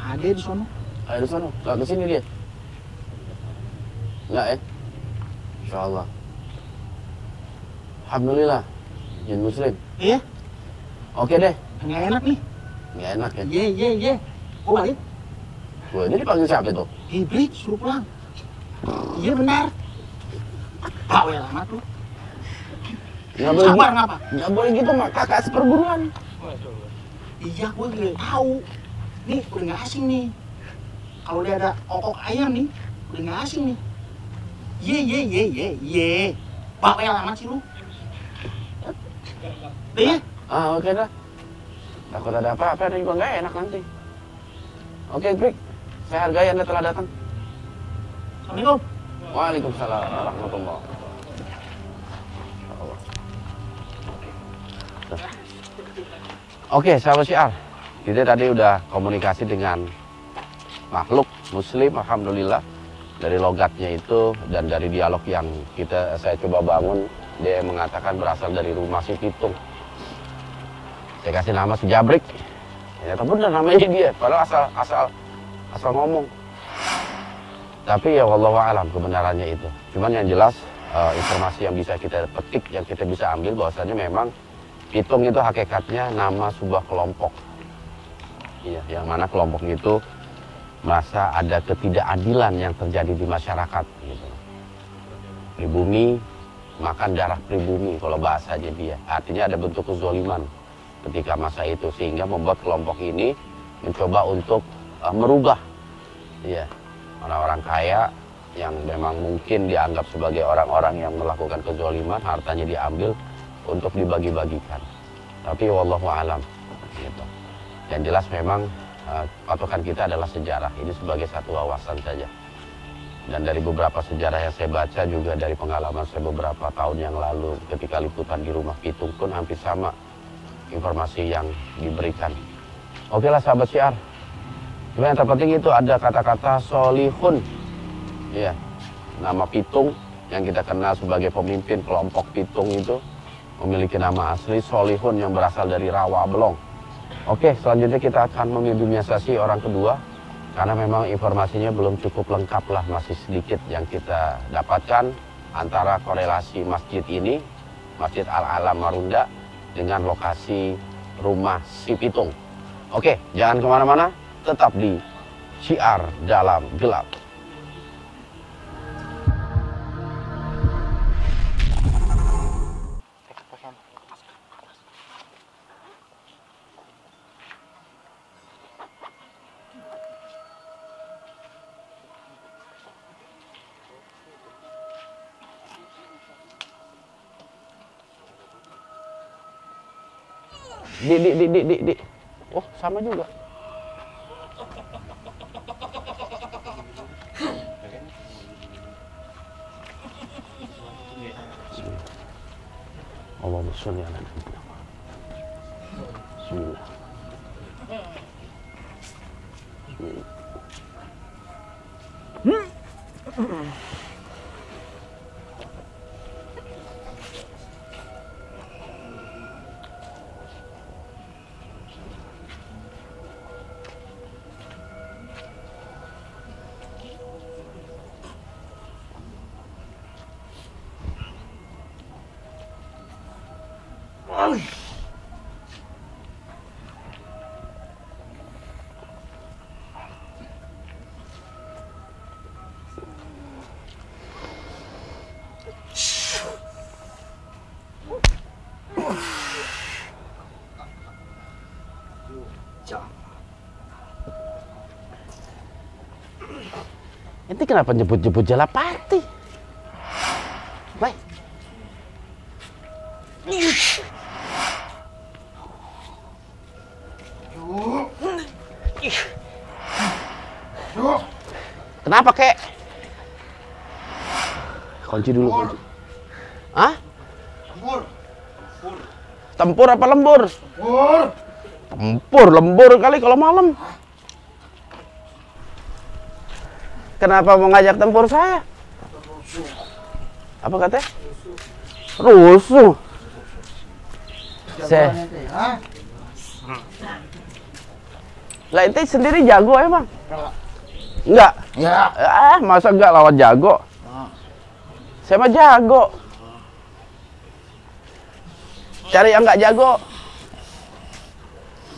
Ada di sono. Ayo di sana, nggak kesini dia. Nggak ya? Insya Allah. Alhamdulillah, jin muslim. Iya, Oke deh, nggak enak nih. nggak enak ya. Ye. Oh, balik. Gue ini dipanggil siapa itu? Hibrid, suruh pulang. Iya benar. Bawel amat lu. Nggak boleh, Sabar ngapa? nggak boleh gitu mak kakak seperguruan. Iya, gue juga tahu. Nih, udah nggak asing nih. Kalau dia ada kokok ayam nih, udah nggak asing nih. Ye. Bawel amat sih lu. Deh, Ah oke dah. Takut ada apa-apa dan juga nggak enak nanti. Oke Brik, saya hargai Anda telah datang. Assalamualaikum. Waalaikumsalam warahmatullahi wabarakatuh. Oke, sahabat syiar, kita tadi udah komunikasi dengan makhluk muslim, alhamdulillah. Dari logatnya itu dan dari dialog yang saya coba bangun, dia mengatakan berasal dari rumah si Pitung. Saya kasih nama si Jabrik. Ternyata benar namanya dia, padahal asal ngomong. Tapi ya wallahu alam kebenarannya itu. Cuman yang jelas informasi yang bisa kita petik, yang kita bisa ambil bahwasanya memang Pitung itu hakikatnya nama sebuah kelompok. Iya, yang mana kelompok itu merasa ada ketidakadilan yang terjadi di masyarakat gitu. Pribumi makan darah pribumi kalau bahasanya dia. Artinya ada bentuk kezaliman ketika masa itu sehingga membuat kelompok ini mencoba untuk merubah ya orang-orang kaya yang memang mungkin dianggap sebagai orang-orang yang melakukan kezaliman, hartanya diambil untuk dibagi-bagikan. Tapi wallahu alam gitu. Yang jelas memang patokan kita adalah sejarah. Ini sebagai satu wawasan saja. Dan dari beberapa sejarah yang saya baca juga dari pengalaman saya beberapa tahun yang lalu ketika liputan di Rumah Pitung pun hampir sama informasi yang diberikan. Oke lah sahabat syiar. Cuma yang terpenting itu ada kata-kata solihun. Iya, nama Pitung yang kita kenal sebagai pemimpin kelompok Pitung itu memiliki nama asli Solihun yang berasal dari Rawabelong. Oke, selanjutnya kita akan mengidumiasasi orang kedua karena memang informasinya belum cukup lengkap lah, masih sedikit yang kita dapatkan antara korelasi masjid ini, Masjid Al-Alam Marunda, dengan lokasi rumah si Pitung. Oke, jangan kemana-mana, tetap di Syiar Dalam Gelap. Di. Oh, sama juga. Allahumma sholli ala nabiyyina Muhammad. Bismillah. Ente kenapa nyebut-nyebut Jalapati? Baik. Kenapa, kek? Kunci dulu, kunci. Hah? Lembur. Tempur apa lembur? Lembur. Tempur, lembur kali kalau malam. Kenapa mau ngajak tempur saya? Apa katanya? Rusuh. Saya. Lah itu sendiri jago emang? Enggak? Ya. Masa enggak lawan jago? Saya mah jago. Cari yang enggak jago.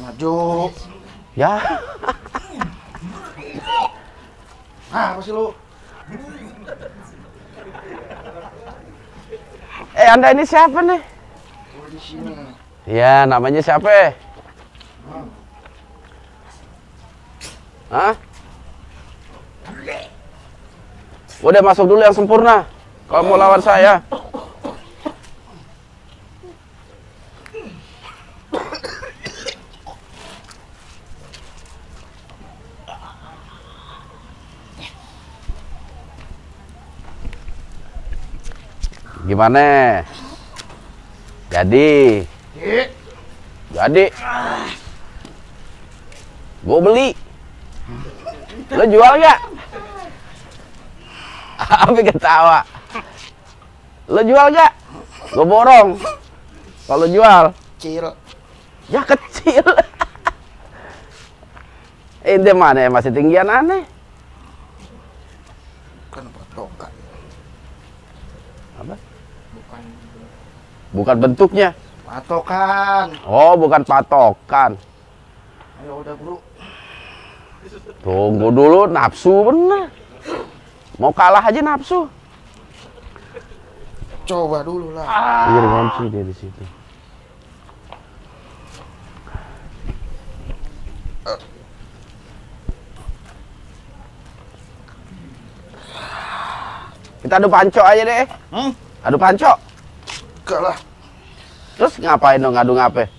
Maju. Ya. Apa sih lu? Anda ini siapa nih? Di sini. Ya, namanya siapa? Hah? Udah masuk dulu yang sempurna. Kalau mau lawan saya. Gimana? Jadi. Gue beli. Lo jual gak? Apa ketawa? Lo jual gak? Gue borong. Kalau jual. Kecil. Ya kecil. Ini mana ya masih tinggian aneh? Bukan patokan. Apa? Bukan bentuknya. Patokan. Oh, bukan patokan. Ayo udah bro. Tunggu dulu, nafsu bener. Mau kalah aja nafsu. Coba dulu lah. Iya, dikunci dia di situ. Kita adu panco aja deh. Adu panco. Enggak lah. Terus ngapain dong, ngadu ngapain?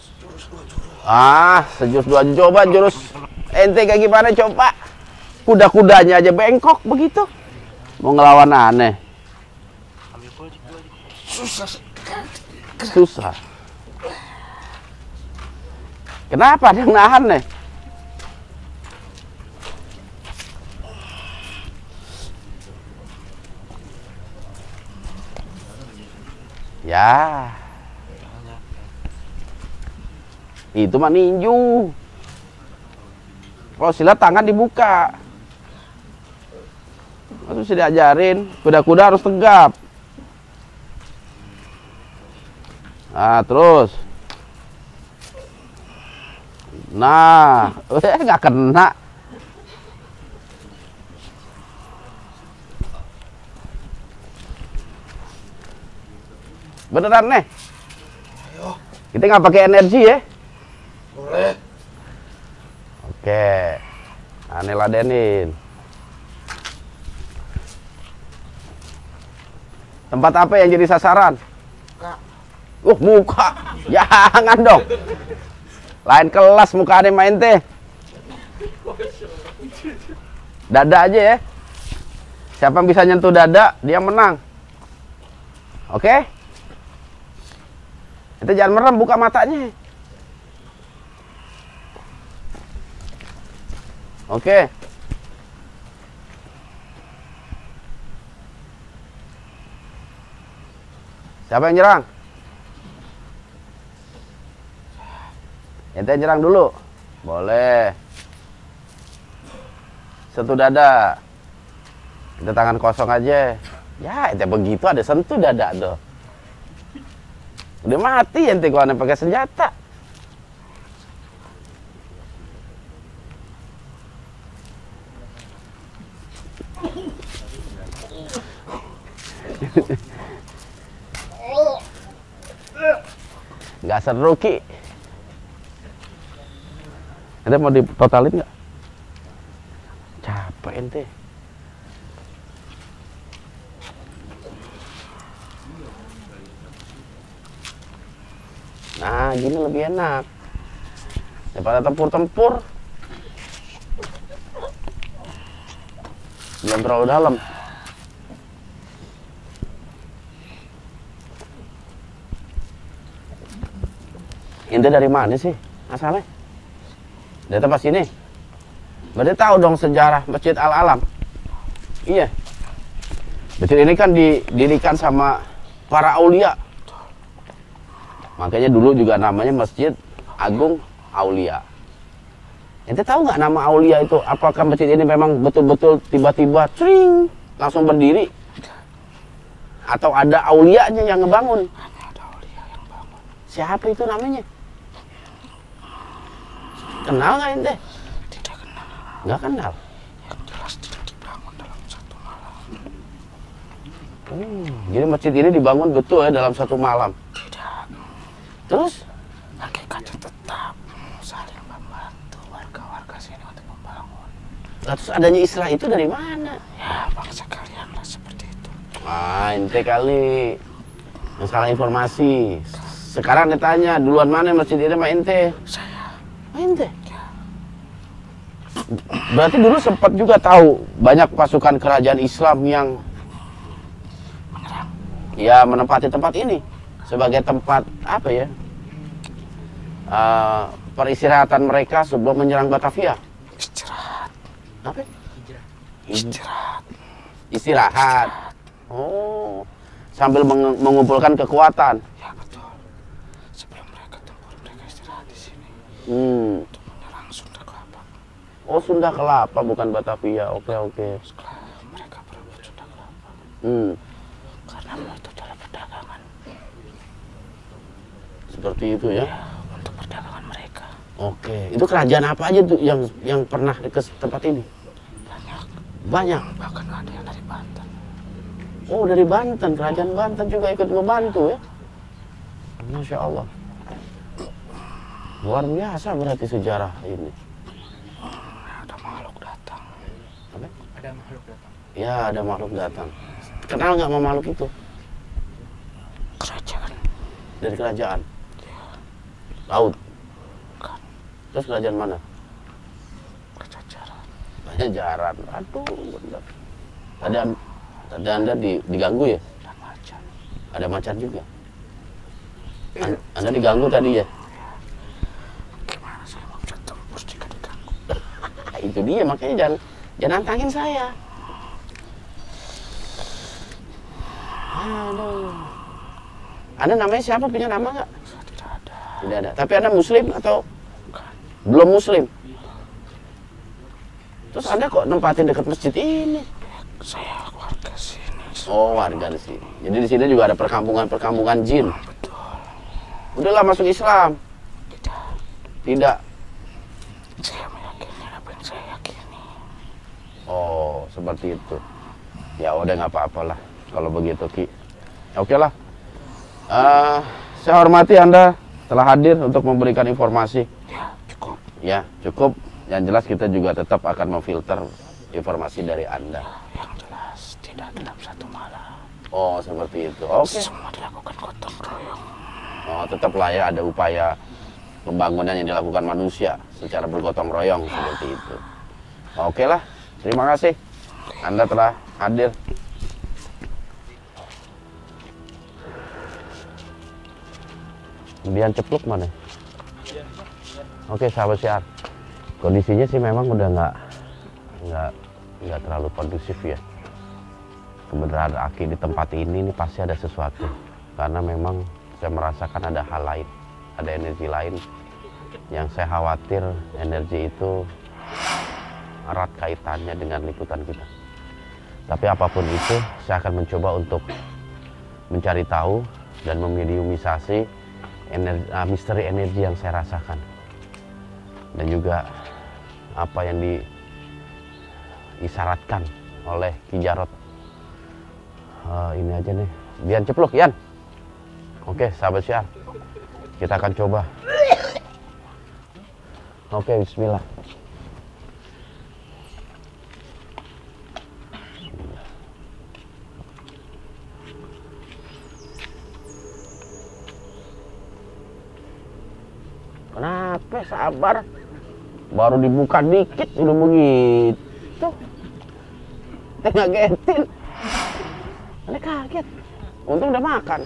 Ah, sejurus dua coba jurus ente kayak gimana coba? Kuda-kudanya aja bengkok begitu. Mau ngelawan aneh. Susah. Kenapa dia nahan nih? Ya. Itu mah ninju. Kalau silat tangan dibuka. Harus diajarin, kuda-kuda harus tegap. Nah, terus. Nah, nggak kena. Beneran nih. Kita nggak pakai energi ya. Boleh. Oke. Aneh ladenin. Tempat apa yang jadi sasaran? Muka. Jangan dong. Lain kelas muka aneh main teh. Dada aja ya. Siapa yang bisa nyentuh dada, dia menang. Oke? Itu jangan merem, buka matanya. Oke. Siapa yang nyerang? Ente nyerang dulu. Boleh. Sentuh dada. Kita tangan kosong aja. Ya, ente begitu ada sentuh dada tuh. Udah mati ente kalau aneh pakai senjata. Nggak seru Ki. Ente mau ditotalin nggak? Capek ente. Nah, gini lebih enak daripada tempur-tempur. Belum terlalu dalam. Ente dari mana sih asalnya? Dari tempat sini. Berarti tahu dong sejarah Masjid Al-Alam. Iya. Masjid ini kan didirikan sama para aulia. Makanya dulu juga namanya Masjid Agung Aulia. Ente tahu nggak nama aulia itu? Apakah masjid ini memang betul-betul tiba-tiba cring langsung berdiri? Atau ada aulianya yang ngebangun? Ada aulia yang bangun. Siapa itu namanya? Kenal nggak ente? Tidak kenal. Nggak kenal. Yang jelas tidak dibangun dalam satu malam. Jadi masjid ini dibangun betul ya dalam satu malam. Tidak. Terus? Hakikatnya tetap saling membantu warga-warga sini untuk membangun. Terus adanya istilah itu dari mana? Ya, bangsa kalian lah seperti itu. Ah, ente kali yang salah informasi. Sekarang ditanya duluan mana masjid ini sama ente? Saya. Ente? Berarti dulu sempat juga tahu banyak pasukan kerajaan Islam yang Menyerang. ya menempati tempat ini sebagai tempat apa ya? Peristirahatan mereka sebelum menyerang Batavia. Istirahat. Apa? Istirahat. Istirahat. Oh, sambil mengumpulkan kekuatan. Ya betul. Sebelum mereka tempur, mereka istirahat di sini untuk menyerang Sunda Kelapa. Oh, Sunda Kelapa bukan Batavia. Oke. Setelah mereka berebut Sunda Kelapa. Karena itu adalah perdagangan. Seperti itu ya. Untuk perdagangan mereka. Oke. Itu kerajaan apa aja tuh yang pernah ke tempat ini? Banyak. Bahkan ada yang dari Banten. Oh, dari Banten. Kerajaan Banten juga ikut membantu ya. Masya Allah. Luar biasa berarti sejarah ini. Ada makhluk datang. Apa? Ada makhluk datang. Ya, ada makhluk datang. Kenal nggak sama makhluk itu? Kerajaan. Dari kerajaan. Laut. Terus kerajaan mana? Pajajaran. Pajajaran. Aduh, bener. Tadi Anda diganggu ya? Ada macan. Ada macan juga. Anda diganggu tadi ya? Gimana saya mau bisa tembus jika diganggu? Itu dia, makanya jangan nantangin saya. Aduh. Anda namanya siapa? Punya nama nggak? Saya tidak ada. Tidak ada. Tapi Anda Muslim atau Bukan. belum Muslim? Terus Anda kok nempatin dekat masjid ini? Saya warga sini. Oh, warga di sini. Jadi di sini juga ada perkampungan jin. Betul. Udahlah masuk Islam. Tidak. Tidak. Saya meyakini apa yang saya yakini. Oh, seperti itu. Ya udah nggak apa-apalah kalau begitu, Ki. Oke lah. Saya hormati Anda telah hadir untuk memberikan informasi. Ya, cukup. Ya, cukup. Yang jelas kita juga tetap akan memfilter informasi dari Anda. Yang jelas tidak dalam satu malam. Oh, seperti itu. Oke. Semua dilakukan gotong royong. Oh, tetaplah ya ada upaya pembangunan yang dilakukan manusia secara bergotong royong seperti itu. Oke lah. Terima kasih. Anda telah hadir. Bian cepluk mana? Oke, sahabat siar. Kondisinya sih memang udah nggak terlalu kondusif ya. Kebenaran Aki di tempat ini pasti ada sesuatu. Karena memang saya merasakan ada hal lain, ada energi lain yang saya khawatir energi itu erat kaitannya dengan liputan kita. Tapi apapun itu, saya akan mencoba untuk mencari tahu dan memediumisasi misteri energi yang saya rasakan, dan juga apa yang diisyaratkan oleh Ki Jarot. Ini aja nih, Bian cepluk, Yan. Oke, sahabat siar, kita akan coba. Oke, bismillah. Kenapa sabar? Baru dibuka dikit udah begitu. Ngagetin. Ini kaget. Untung udah makan.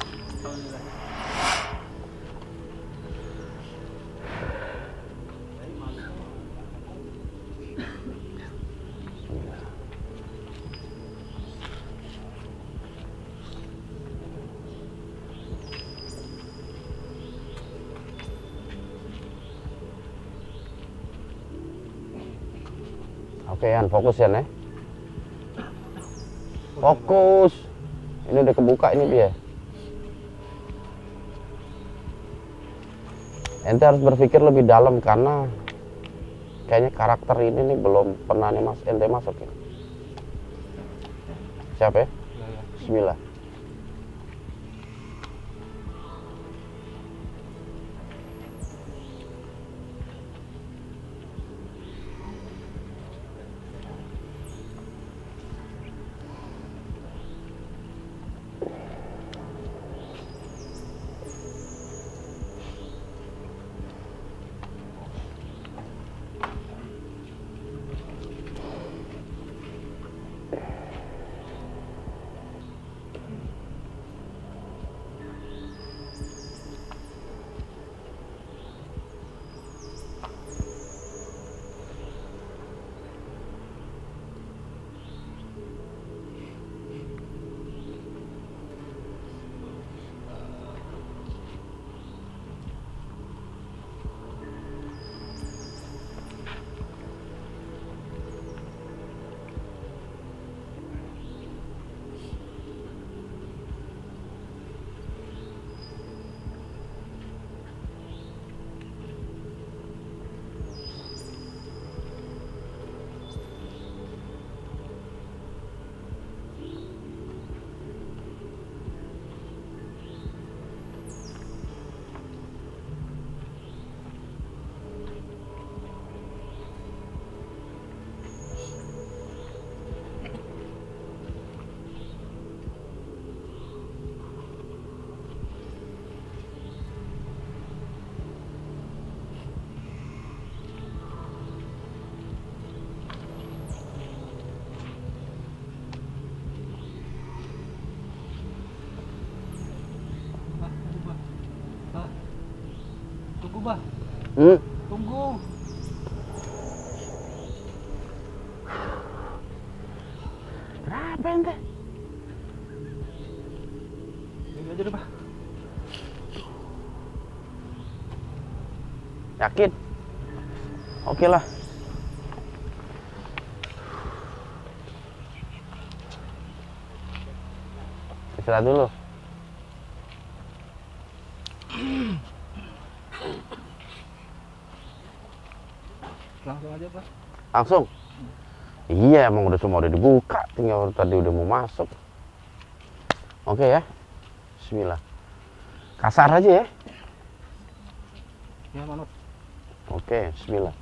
Oke, Yan, fokus ya, nih. Fokus. Ini udah kebuka ini dia. Ente harus berpikir lebih dalam karena kayaknya karakter ini nih belum pernah nih ente masuk ya. Siap ya? Bismillah. Tunggu. Berapa ente? Ini aja deh, Pak. Yakin? Oke lah. Istirahat dulu. Langsung aja, Pak. Langsung? Iya, emang udah semua udah dibuka, tinggal tadi udah mau masuk. Oke ya. Bismillah. Kasar aja ya. Ya, manut. Oke, bismillah.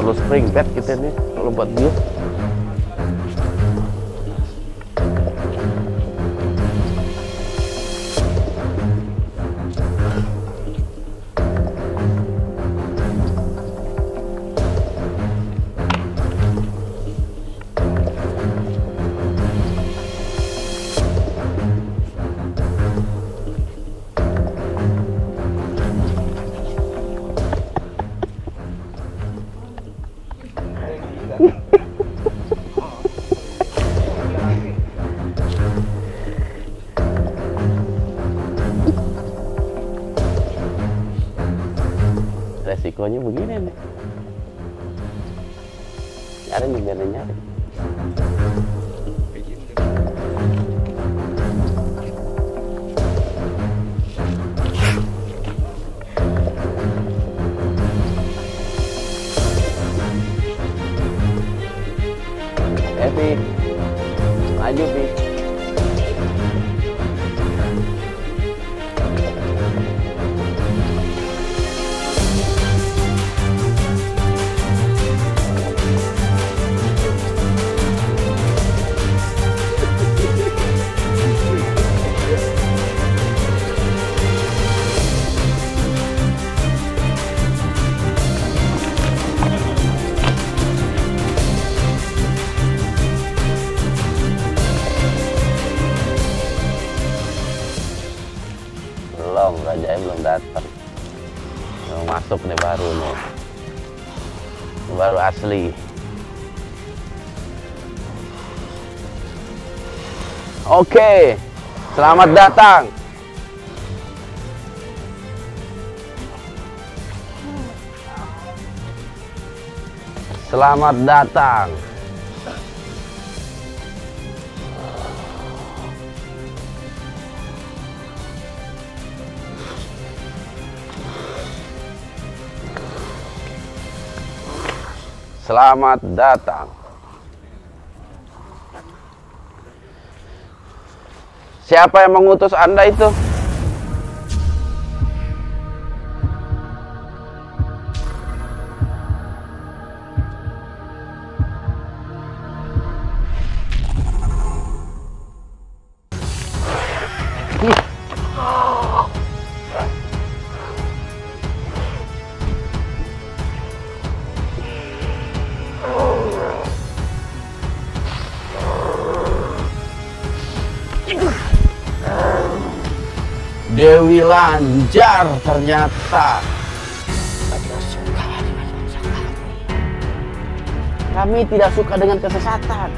Perlu spring bed kita nih kalau buat dia. Resikonya begini nih. Nyari nih, biar dia nyari. Pi, maju Pi. Belum, rajanya belum datang. Mau masuk nih baru nih. Baru asli. Oke, selamat datang. Selamat datang. Selamat datang. Siapa yang mengutus Anda itu? Dewi Lanjar ternyata. Kami tidak suka dengan kesesatan.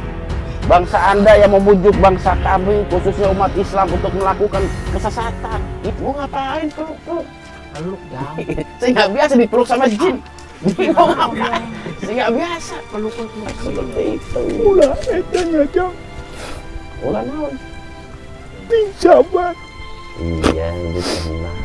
Bangsa Anda yang memujuk bangsa kami, khususnya umat Islam, untuk melakukan kesesatan. Itu ngapain peluk-peluk? Peluk ya. Saya nggak biasa dipeluk sama jin. Bingung apa? Saya nggak biasa Peluk-peluk. seperti itu. Ulah edan aja. Ulah naon? Bisa, Pak. Iya, bisa tenang.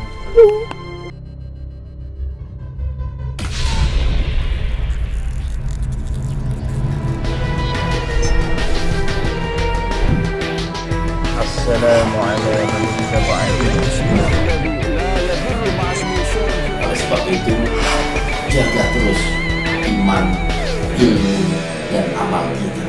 Assalamualaikum warahmatullahi wabarakatuh. itu, jaga terus iman, ilmu, dan amal kita.